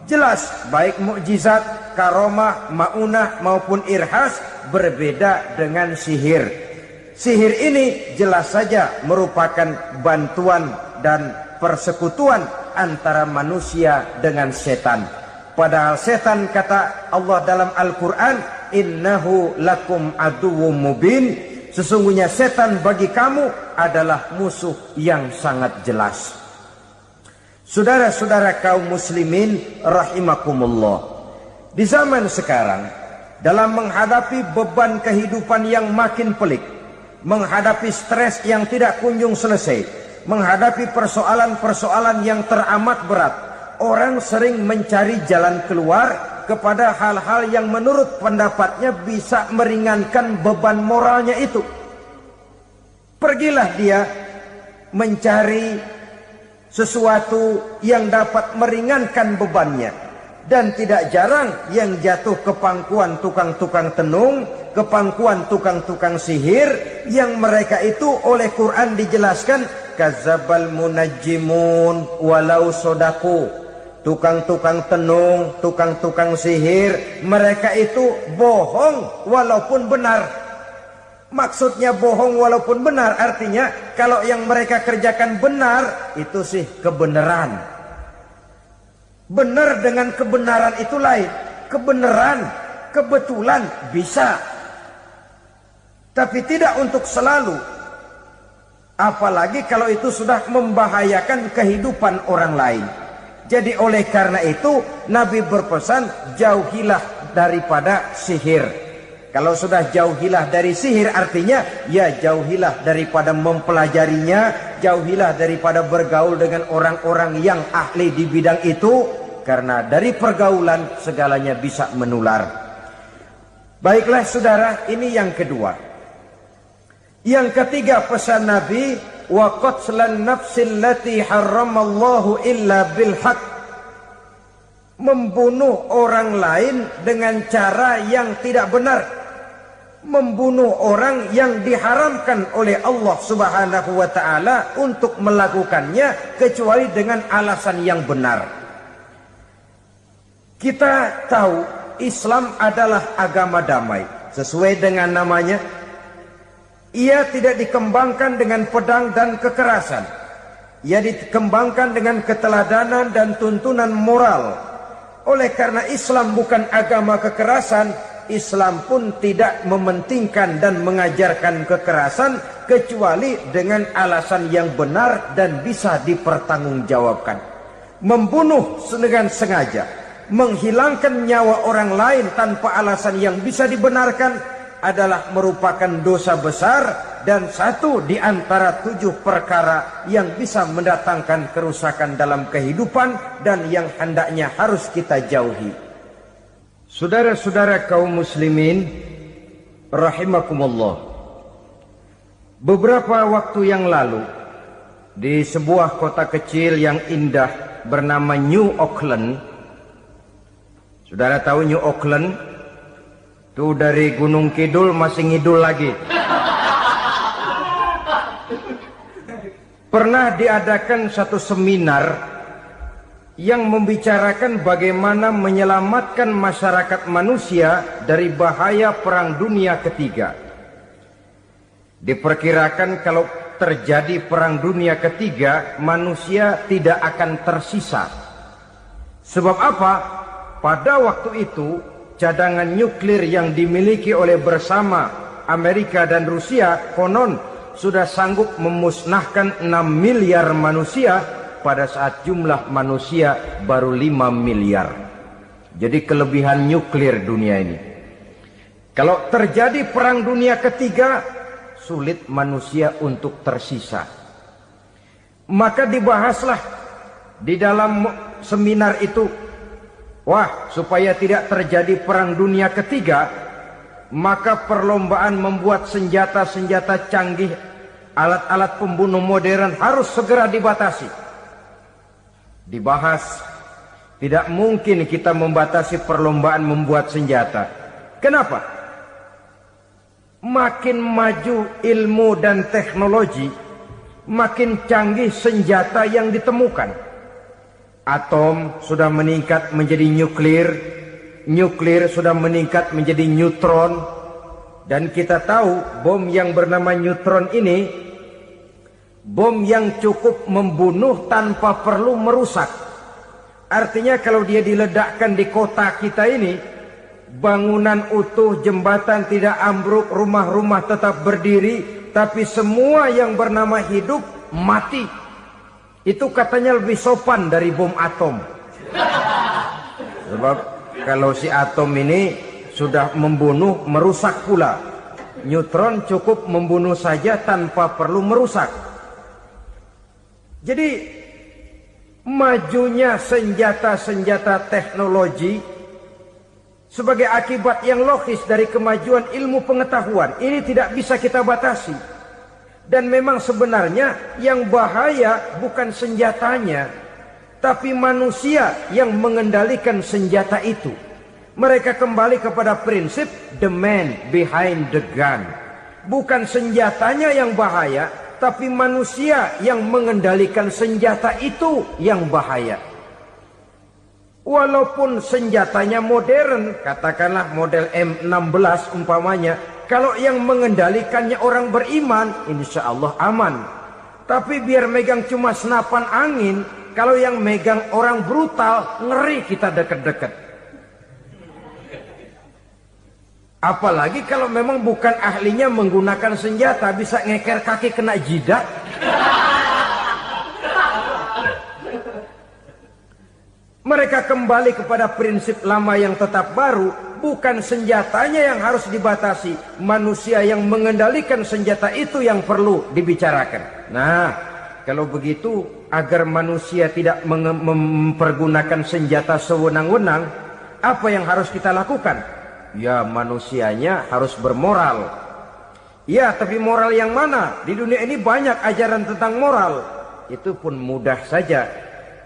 Jelas baik mukjizat, karomah, maunah maupun irhas berbeda dengan sihir. Sihir ini jelas saja merupakan bantuan dan persekutuan antara manusia dengan setan. Padahal setan, kata Allah dalam Al-Quran, innahu lakum aduwwum mubin, sesungguhnya setan bagi kamu adalah musuh yang sangat jelas. Saudara-saudara kaum muslimin rahimakumullah, di zaman sekarang dalam menghadapi beban kehidupan yang makin pelik, menghadapi stres yang tidak kunjung selesai, menghadapi persoalan-persoalan yang teramat berat, orang sering mencari jalan keluar kepada hal-hal yang menurut pendapatnya bisa meringankan beban moralnya itu. Pergilah dia mencari sesuatu yang dapat meringankan bebannya. Dan tidak jarang yang jatuh ke pangkuan tukang-tukang tenung, ke pangkuan tukang-tukang sihir, yang mereka itu oleh Quran dijelaskan kadzabal munajjimun walau sodaku. Tukang-tukang tenung, tukang-tukang sihir, mereka itu bohong walaupun benar. Maksudnya bohong walaupun benar, artinya kalau yang mereka kerjakan benar, itu sih kebenaran. Benar dengan kebenaran itu lain. Kebenaran, kebetulan bisa, tapi tidak untuk selalu. Apalagi kalau itu sudah membahayakan kehidupan orang lain. Jadi oleh karena itu Nabi berpesan, jauhilah daripada sihir. Kalau sudah jauhilah dari sihir, artinya ya jauhilah daripada mempelajarinya, jauhilah daripada bergaul dengan orang-orang yang ahli di bidang itu, karena dari pergaulan segalanya bisa menular. Baiklah saudara, ini yang kedua. Yang ketiga pesan Nabi, wa qatlan nafsil lati harramallahu illa bil haq, membunuh orang lain dengan cara yang tidak benar, membunuh orang yang diharamkan oleh Allah Subhanahu wa taala untuk melakukannya kecuali dengan alasan yang benar. Kita tahu Islam adalah agama damai, sesuai dengan namanya. Ia tidak dikembangkan dengan pedang dan kekerasan. Ia dikembangkan dengan keteladanan dan tuntunan moral. Oleh karena Islam bukan agama kekerasan, Islam pun tidak mementingkan dan mengajarkan kekerasan kecuali dengan alasan yang benar dan bisa dipertanggungjawabkan. Membunuh dengan sengaja, menghilangkan nyawa orang lain tanpa alasan yang bisa dibenarkan adalah merupakan dosa besar dan satu di antara 7 perkara yang bisa mendatangkan kerusakan dalam kehidupan dan yang hendaknya harus kita jauhi. Saudara-saudara kaum muslimin rahimakumullah, beberapa waktu yang lalu di sebuah kota kecil yang indah bernama New Auckland. Saudara tahu New Auckland? Itu dari Gunung Kidul masih ngidul lagi. Pernah diadakan satu seminar yang membicarakan bagaimana menyelamatkan masyarakat manusia dari bahaya Perang Dunia Ketiga. Diperkirakan kalau terjadi Perang Dunia Ketiga, manusia tidak akan tersisa. Sebab apa? Pada waktu itu cadangan nuklir yang dimiliki oleh bersama Amerika dan Rusia konon sudah sanggup memusnahkan 6 miliar manusia pada saat jumlah manusia baru 5 miliar. Jadi kelebihan nuklir dunia ini. Kalau terjadi perang dunia ketiga, sulit manusia untuk tersisa. Maka dibahaslah di dalam seminar itu, wah, supaya tidak terjadi perang dunia ketiga, maka perlombaan membuat senjata-senjata canggih, alat-alat pembunuh modern harus segera dibatasi. Dibahas, tidak mungkin kita membatasi perlombaan membuat senjata. Kenapa? Makin maju ilmu dan teknologi, makin canggih senjata yang ditemukan. Atom sudah meningkat menjadi nuklir, nuklir sudah meningkat menjadi neutron, dan kita tahu bom yang bernama neutron ini bom yang cukup membunuh tanpa perlu merusak. Artinya kalau dia diledakkan di kota kita ini, bangunan utuh, jembatan tidak ambruk, rumah-rumah tetap berdiri, tapi semua yang bernama hidup mati. Itu katanya lebih sopan dari bom atom. Sebab kalau si atom ini sudah membunuh, merusak pula. Neutron cukup membunuh saja tanpa perlu merusak. Jadi majunya senjata-senjata teknologi sebagai akibat yang logis dari kemajuan ilmu pengetahuan ini tidak bisa kita batasi. Dan memang sebenarnya yang bahaya bukan senjatanya, tapi manusia yang mengendalikan senjata itu. Mereka kembali kepada prinsip the man behind the gun. Bukan senjatanya yang bahaya, tapi manusia yang mengendalikan senjata itu yang bahaya. Walaupun senjatanya modern, katakanlah model M16 umpamanya, kalau yang mengendalikannya orang beriman, insya Allah aman. Tapi biar megang cuma senapan angin, kalau yang megang orang brutal, ngeri kita deket-deket. Apalagi kalau memang bukan ahlinya menggunakan senjata, bisa ngeker kaki kena jidat. Mereka kembali kepada prinsip lama yang tetap baru, bukan senjatanya yang harus dibatasi, manusia yang mengendalikan senjata itu yang perlu dibicarakan. Nah, kalau begitu, agar manusia tidak mempergunakan senjata sewenang-wenang, apa yang harus kita lakukan? Ya, manusianya harus bermoral. Ya, tapi moral yang mana? Di dunia ini banyak ajaran tentang moral. Itu pun mudah saja.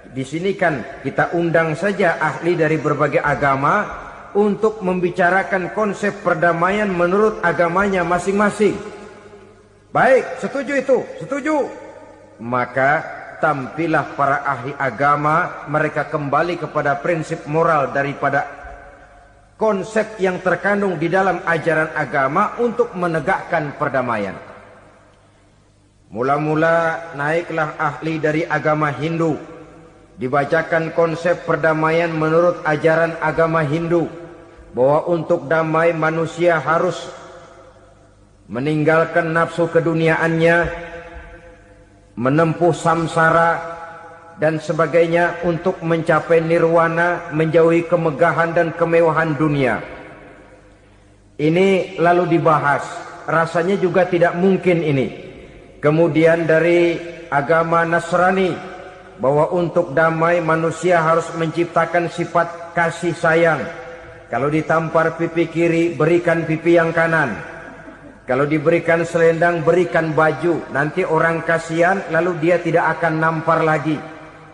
Di sini kan kita undang saja ahli dari berbagai agama untuk membicarakan konsep perdamaian menurut agamanya masing-masing. Baik, setuju itu, setuju. Maka tampillah para ahli agama, mereka kembali kepada prinsip moral daripada konsep yang terkandung di dalam ajaran agama untuk menegakkan perdamaian. Mula-mula naiklah ahli dari agama Hindu. Dibacakan konsep perdamaian menurut ajaran agama Hindu, bahwa untuk damai manusia harus meninggalkan nafsu keduniaannya, menempuh samsara dan sebagainya untuk mencapai nirwana, menjauhi kemegahan dan kemewahan dunia. Ini lalu dibahas, rasanya juga tidak mungkin ini. Kemudian dari agama Nasrani, bahwa untuk damai manusia harus menciptakan sifat kasih sayang. Kalau ditampar pipi kiri, berikan pipi yang kanan. Kalau diberikan selendang, berikan baju. Nanti orang kasihan, lalu dia tidak akan nampar lagi.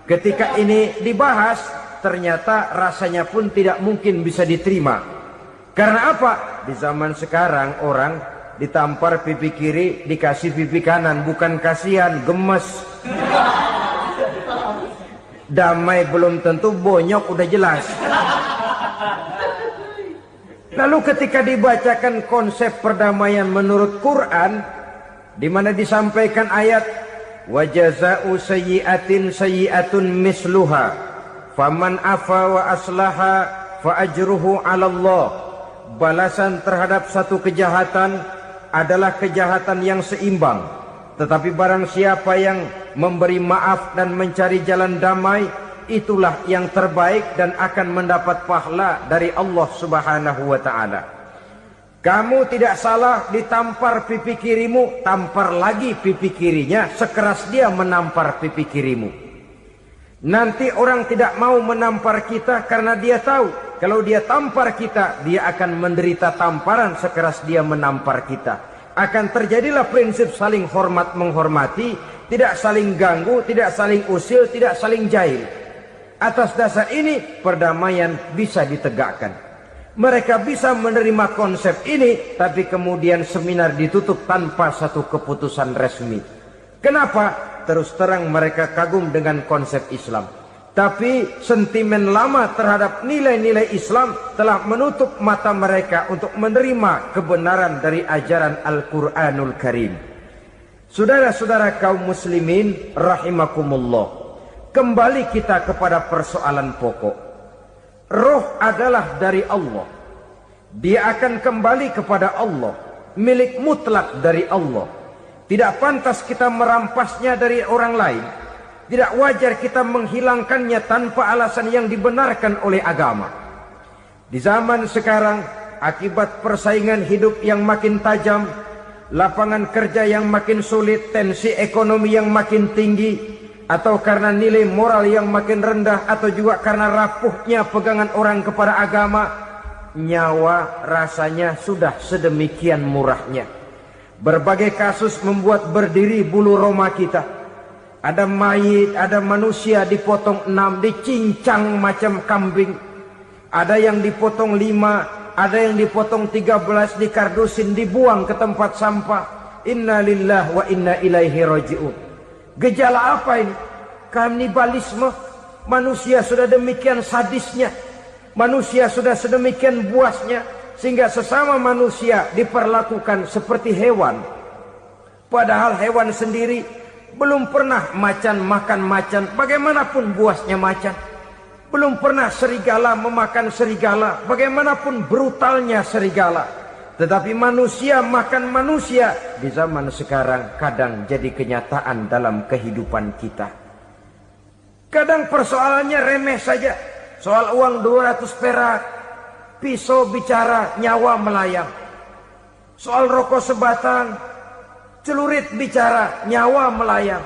Ketika ini dibahas, ternyata rasanya pun tidak mungkin bisa diterima. Karena apa? Di zaman sekarang orang ditampar pipi kiri, dikasih pipi kanan. Bukan kasihan, gemes. Damai belum tentu, bonyok udah jelas. Lalu ketika dibacakan konsep perdamaian menurut Quran, di mana disampaikan ayat wa jazaa'u sayyi'atin sayyi'atun misluha faman afa wa aslaha fa ajruhu 'ala Allah. Balasan terhadap satu kejahatan adalah kejahatan yang seimbang. Tetapi barang siapa yang memberi maaf dan mencari jalan damai, itulah yang terbaik dan akan mendapat pahala dari Allah Subhanahu wa ta'ala. Kamu tidak salah ditampar pipi kirimu, tampar lagi pipi kirinya sekeras dia menampar pipi kirimu. Nanti orang tidak mau menampar kita karena dia tahu kalau dia tampar kita, dia akan menderita tamparan sekeras dia menampar kita. Akan terjadilah prinsip saling hormat menghormati, tidak saling ganggu, tidak saling usil, tidak saling jahil. Atas dasar ini perdamaian bisa ditegakkan. Mereka bisa menerima konsep ini, tapi kemudian seminar ditutup tanpa satu keputusan resmi. Kenapa? Terus terang mereka kagum dengan konsep Islam. Tapi sentimen lama terhadap nilai-nilai Islam telah menutup mata mereka untuk menerima kebenaran dari ajaran Al-Quranul Karim. Saudara-saudara kaum muslimin rahimakumullah, kembali kita kepada persoalan pokok. Roh adalah dari Allah. Dia akan kembali kepada Allah, milik mutlak dari Allah. Tidak pantas kita merampasnya dari orang lain. Tidak wajar kita menghilangkannya tanpa alasan yang dibenarkan oleh agama. Di zaman sekarang, akibat persaingan hidup yang makin tajam, lapangan kerja yang makin sulit, tensi ekonomi yang makin tinggi, atau karena nilai moral yang makin rendah, atau juga karena rapuhnya pegangan orang kepada agama, nyawa rasanya sudah sedemikian murahnya. Berbagai kasus membuat berdiri bulu roma kita. Ada mayit, ada manusia dipotong 6, dicincang macam kambing. Ada yang dipotong 5, ada yang dipotong 13, dikardusin, dibuang ke tempat sampah. Inna lillahi wa inna ilaihi raji'un. Gejala apa ini? Kanibalisme. Manusia sudah demikian sadisnya. Manusia sudah sedemikian buasnya, sehingga sesama manusia diperlakukan seperti hewan. Padahal hewan sendiri belum pernah macan makan macan, bagaimanapun buasnya macan. Belum pernah serigala memakan serigala, bagaimanapun brutalnya serigala. Tetapi manusia makan manusia di zaman sekarang kadang jadi kenyataan dalam kehidupan kita. Kadang persoalannya remeh saja. Soal uang 200 perak, pisau bicara, nyawa melayang. Soal rokok sebatang, celurit bicara, nyawa melayang.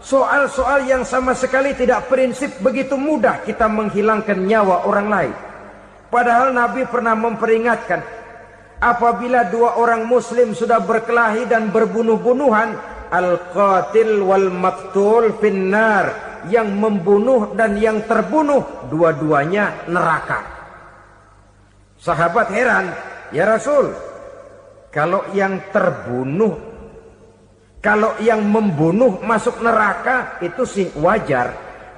Soal-soal yang sama sekali tidak prinsip, begitu mudah kita menghilangkan nyawa orang lain. Padahal Nabi pernah memperingatkan, apabila dua orang muslim sudah berkelahi dan berbunuh-bunuhan, al-qatil wal maktul finnar, yang membunuh dan yang terbunuh dua-duanya neraka. Sahabat heran, ya Rasul, kalau yang membunuh masuk neraka itu sih wajar,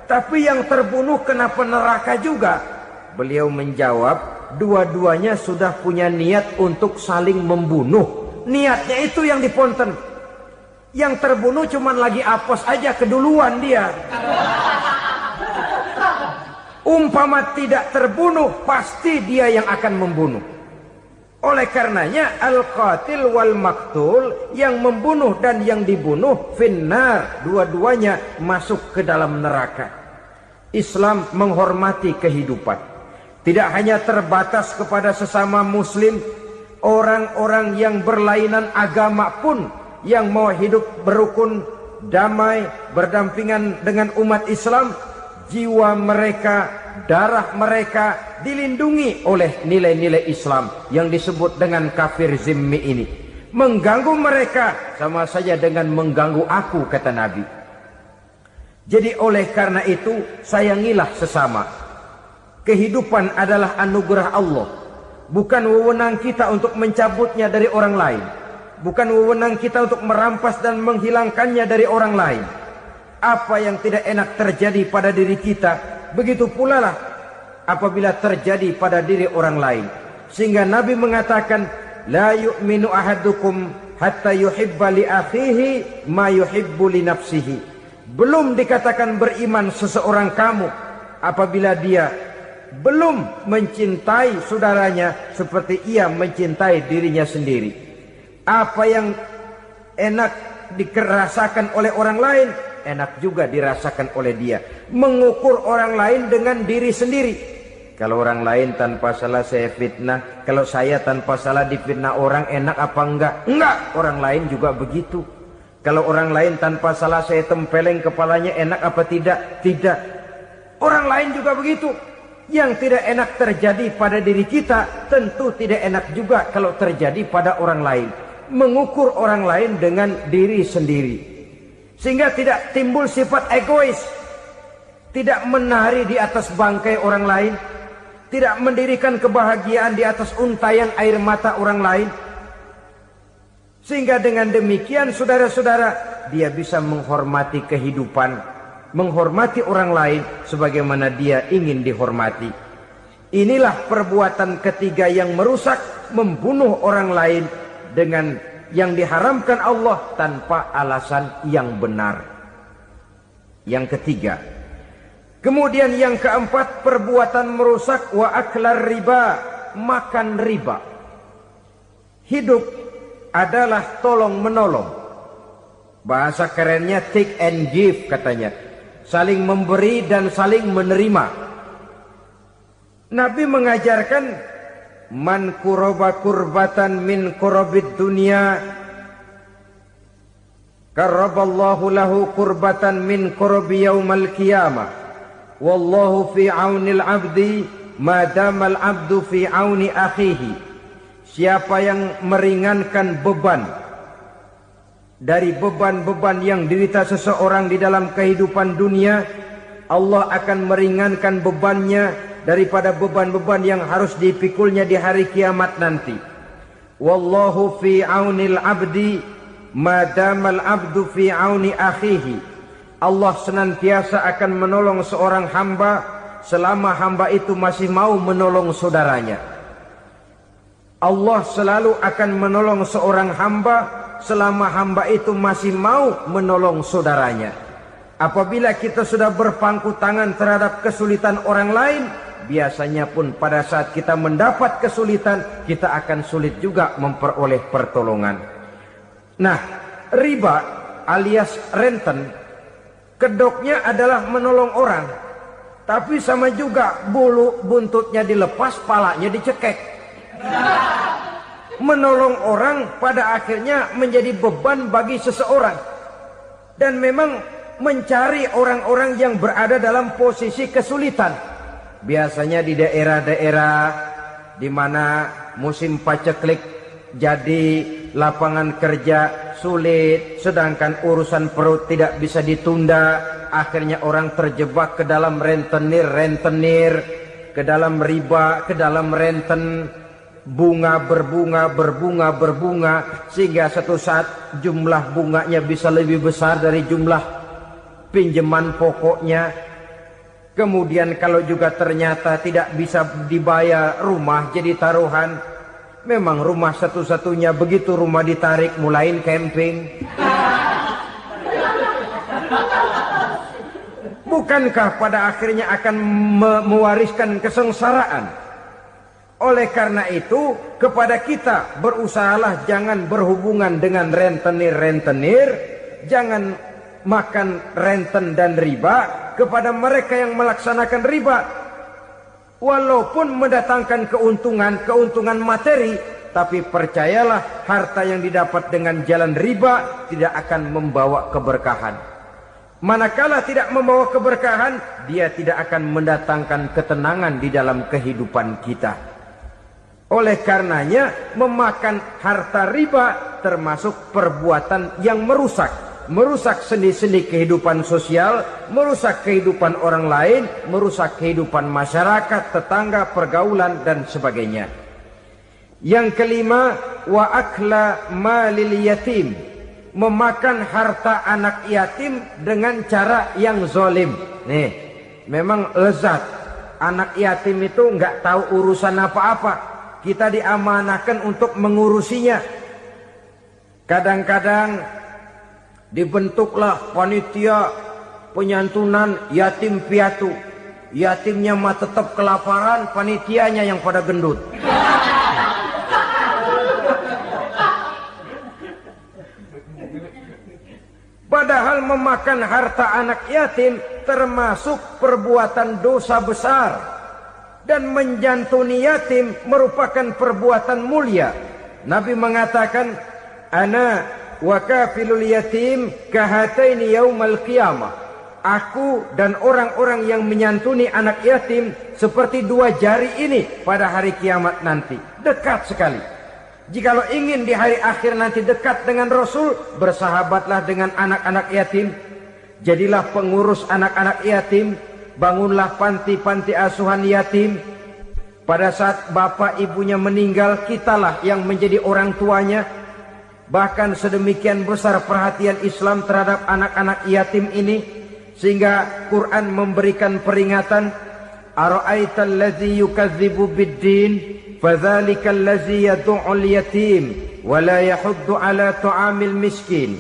tapi yang terbunuh kenapa neraka juga? Beliau menjawab, dua-duanya sudah punya niat untuk saling membunuh. Niatnya itu yang diponten. Yang terbunuh cuman lagi apes aja, keduluan dia. Umpama tidak terbunuh, pasti dia yang akan membunuh. Oleh karenanya al-qatil wal maktul, yang membunuh dan yang dibunuh finnar, dua-duanya masuk ke dalam neraka. Islam menghormati kehidupan. Tidak hanya terbatas kepada sesama muslim, orang-orang yang berlainan agama pun yang mau hidup berukun, damai, berdampingan dengan umat Islam, jiwa mereka, darah mereka dilindungi oleh nilai-nilai Islam yang disebut dengan kafir zimmi ini. Mengganggu mereka sama saja dengan mengganggu aku, kata Nabi. Jadi oleh karena itu, sayangilah sesama. Kehidupan adalah anugerah Allah, bukan wewenang kita untuk mencabutnya dari orang lain, bukan wewenang kita untuk merampas dan menghilangkannya dari orang lain. Apa yang tidak enak terjadi pada diri kita, begitu pula lah apabila terjadi pada diri orang lain. Sehingga Nabi mengatakan, la yu'minu ahadukum hatta yuhibba li akhihi ma yuhibbu li nafsihi. Belum dikatakan beriman seseorang kamu apabila dia belum mencintai saudaranya seperti ia mencintai dirinya sendiri. Apa yang enak dirasakan oleh orang lain, enak juga dirasakan oleh dia. Mengukur orang lain dengan diri sendiri. Kalau orang lain tanpa salah saya fitnah, kalau saya tanpa salah difitnah orang, enak apa enggak? Enggak, orang lain juga begitu. Kalau orang lain tanpa salah saya tempeleng kepalanya, enak apa tidak? Tidak. Orang lain juga begitu. Yang tidak enak terjadi pada diri kita, tentu tidak enak juga kalau terjadi pada orang lain. Mengukur orang lain dengan diri sendiri, sehingga tidak timbul sifat egois, tidak menari di atas bangkai orang lain, tidak mendirikan kebahagiaan di atas untayan air mata orang lain. Sehingga dengan demikian saudara-saudara, dia bisa menghormati kehidupan, menghormati orang lain sebagaimana dia ingin dihormati. Inilah perbuatan ketiga yang merusak, membunuh orang lain dengan yang diharamkan Allah tanpa alasan yang benar. Yang ketiga. Kemudian yang keempat, perbuatan merusak wa aklar riba, makan riba. Hidup adalah tolong menolong. Bahasa kerennya take and give katanya. Saling memberi dan saling menerima. Nabi mengajarkan man kuraba kurbatan min kurabid dunia karaballahu lahu kurbatan min kurabi yaumal qiyamah wallahu fi aunil abdi madamal abdu fi auni akhihi. Siapa yang meringankan beban dari beban-beban yang diderita seseorang di dalam kehidupan dunia, Allah akan meringankan bebannya daripada beban-beban yang harus dipikulnya di hari kiamat nanti. Wallahu fi aunil abdi madamal abdu fi auni akhihi. Allah senantiasa akan menolong seorang hamba selama hamba itu masih mau menolong saudaranya. Allah selalu akan menolong seorang hamba selama hamba itu masih mau menolong saudaranya. Apabila kita sudah berpangku tangan terhadap kesulitan orang lain, biasanya pun pada saat kita mendapat kesulitan, kita akan sulit juga memperoleh pertolongan. Nah, riba alias renten, kedoknya adalah menolong orang, tapi sama juga bulu buntutnya dilepas, palanya dicekek. Menolong orang pada akhirnya menjadi beban bagi seseorang. Dan memang mencari orang-orang yang berada dalam posisi kesulitan. Biasanya di daerah-daerah di mana musim paceklik jadi lapangan kerja sulit, sedangkan urusan perut tidak bisa ditunda, akhirnya orang terjebak ke dalam rentenir, ke dalam riba, ke dalam renten. Bunga berbunga, sehingga satu saat jumlah bunganya bisa lebih besar dari jumlah pinjaman pokoknya. Kemudian kalau juga ternyata tidak bisa dibayar, rumah jadi taruhan. Memang rumah satu-satunya, begitu rumah ditarik mulain camping. Bukankah pada akhirnya akan mewariskan kesengsaraan? Oleh karena itu, kepada kita berusahalah jangan berhubungan dengan rentenir, jangan makan renten dan riba. Kepada mereka yang melaksanakan riba, walaupun mendatangkan keuntungan materi, tapi percayalah harta yang didapat dengan jalan riba tidak akan membawa keberkahan. Manakala tidak membawa keberkahan, dia tidak akan mendatangkan ketenangan di dalam kehidupan kita. Oleh karenanya, memakan harta riba termasuk perbuatan yang merusak sendi-sendi kehidupan sosial, merusak kehidupan orang lain, merusak kehidupan masyarakat, tetangga, pergaulan, dan sebagainya. Yang kelima, wa akla malil yatim, memakan harta anak yatim dengan cara yang zalim. Nih, memang lezat. Anak yatim itu nggak tahu urusan apa-apa. Kita diamanahkan untuk mengurusinya. Kadang-kadang dibentuklah panitia penyantunan yatim piatu. yatimnya mah tetap kelaparan, panitianya yang pada gendut. Padahal memakan harta anak yatim termasuk perbuatan dosa besar, dan menjantuni yatim merupakan perbuatan mulia. Nabi mengatakan, ana wa kafilul yatim kahataini yaumal qiyamah. Aku dan orang-orang yang menyantuni anak yatim seperti dua jari ini pada hari kiamat nanti. Dekat sekali. Jikalau ingin di hari akhir nanti dekat dengan Rasul, bersahabatlah dengan anak-anak yatim. Jadilah pengurus anak-anak yatim. Bangunlah panti-panti asuhan yatim. Pada saat bapak ibunya meninggal, kitalah yang menjadi orang tuanya. Bahkan sedemikian besar perhatian Islam terhadap anak-anak yatim ini, sehingga Quran memberikan peringatan, ara'aital ladzi yukadzibu bid-din fadzalikal ladzi yad'ul yatim wa la yahuddu ala ta'amil miskin.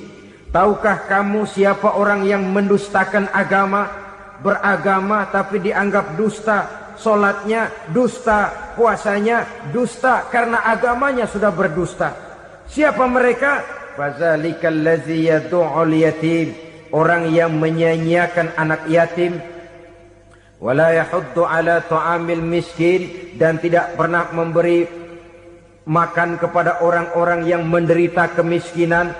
Tahukah kamu siapa orang yang mendustakan agama, beragama tapi dianggap dusta, salatnya dusta, puasanya dusta karena agamanya sudah berdusta. Siapa mereka? Fadzalikal ladzi yad'ul yatim, orang yang menyia-nyiakan anak yatim, wala yahuddu ala ta'amil miskin, dan tidak pernah memberi makan kepada orang-orang yang menderita kemiskinan.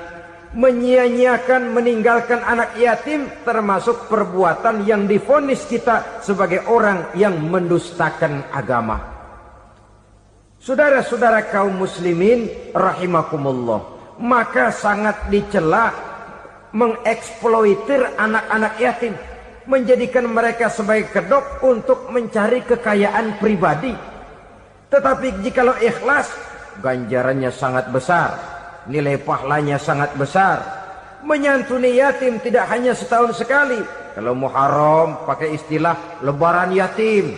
Menyia-nyiakan, meninggalkan anak yatim termasuk perbuatan yang divonis kita sebagai orang yang mendustakan agama. Saudara-saudara kaum muslimin rahimakumullah, maka sangat dicela mengeksploitir anak-anak yatim, menjadikan mereka sebagai kedok untuk mencari kekayaan pribadi. Tetapi jikalau ikhlas, ganjarannya sangat besar, nilai pahalanya sangat besar. Menyantuni yatim tidak hanya setahun sekali. Kalau Muharram pakai istilah lebaran yatim,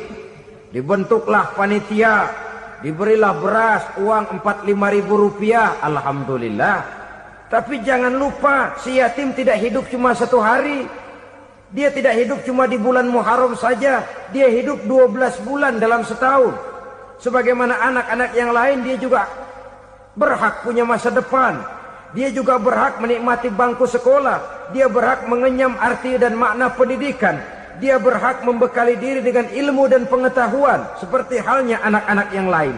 dibentuklah panitia, diberilah beras, uang 4-5 ribu rupiah, alhamdulillah. Tapi jangan lupa, si yatim tidak hidup cuma satu hari. Dia tidak hidup cuma di bulan Muharram saja. Dia hidup 12 bulan dalam setahun. Sebagaimana anak-anak yang lain, dia juga berhak punya masa depan. Dia juga berhak menikmati bangku sekolah. Dia berhak mengenyam arti dan makna pendidikan. Dia berhak membekali diri dengan ilmu dan pengetahuan, seperti halnya anak-anak yang lain.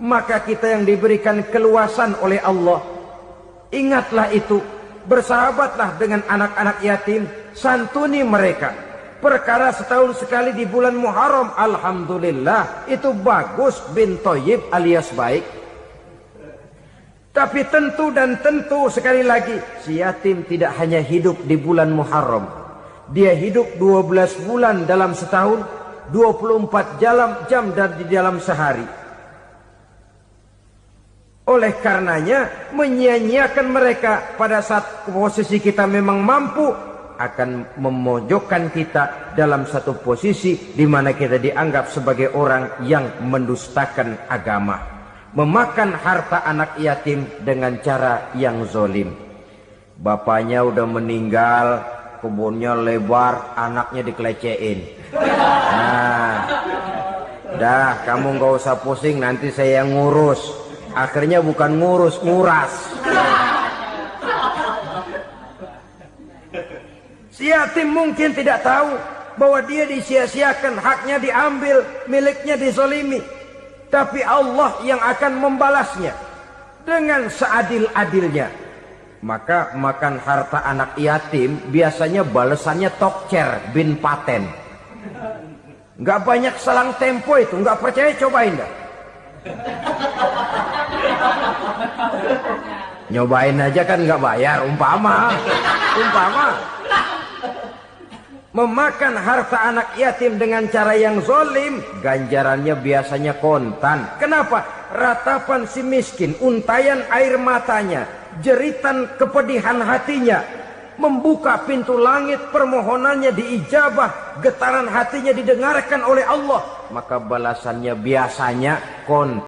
Maka kita yang diberikan keluasan oleh Allah, ingatlah itu, bersahabatlah dengan anak-anak yatim, santuni mereka. Perkara setahun sekali di bulan Muharram, alhamdulillah, itu bagus, bin Thayyib alias baik. Tapi tentu dan tentu sekali lagi, si yatim tidak hanya hidup di bulan Muharram. Dia hidup 12 bulan dalam setahun, 24 jam di dalam sehari. Oleh karenanya, menyia-nyiakan mereka pada saat posisi kita memang mampu akan memojokkan kita dalam satu posisi di mana kita dianggap sebagai orang yang mendustakan agama, memakan harta anak yatim dengan cara yang zolim. Bapaknya udah meninggal, kebunnya lebar, anaknya dikelecehin. Nah, dah kamu nggak usah pusing, nanti saya yang ngurus. Akhirnya bukan ngurus, nguras. Si yatim mungkin tidak tahu bahwa dia disia-siakan, haknya diambil, miliknya dizolimi. Tapi Allah yang akan membalasnya dengan seadil-adilnya. Maka makan harta anak yatim biasanya balasannya tokcer bin paten. Nggak banyak selang tempo itu, nggak percaya cobain dah. Nyobain aja kan nggak bayar, umpama memakan harta anak yatim dengan cara yang zolim, ganjarannya biasanya kontan. Kenapa? Ratapan si miskin, untayan air matanya, jeritan kepedihan hatinya, membuka pintu langit, permohonannya diijabah, getaran hatinya didengarkan oleh Allah, maka balasannya biasanya kontan.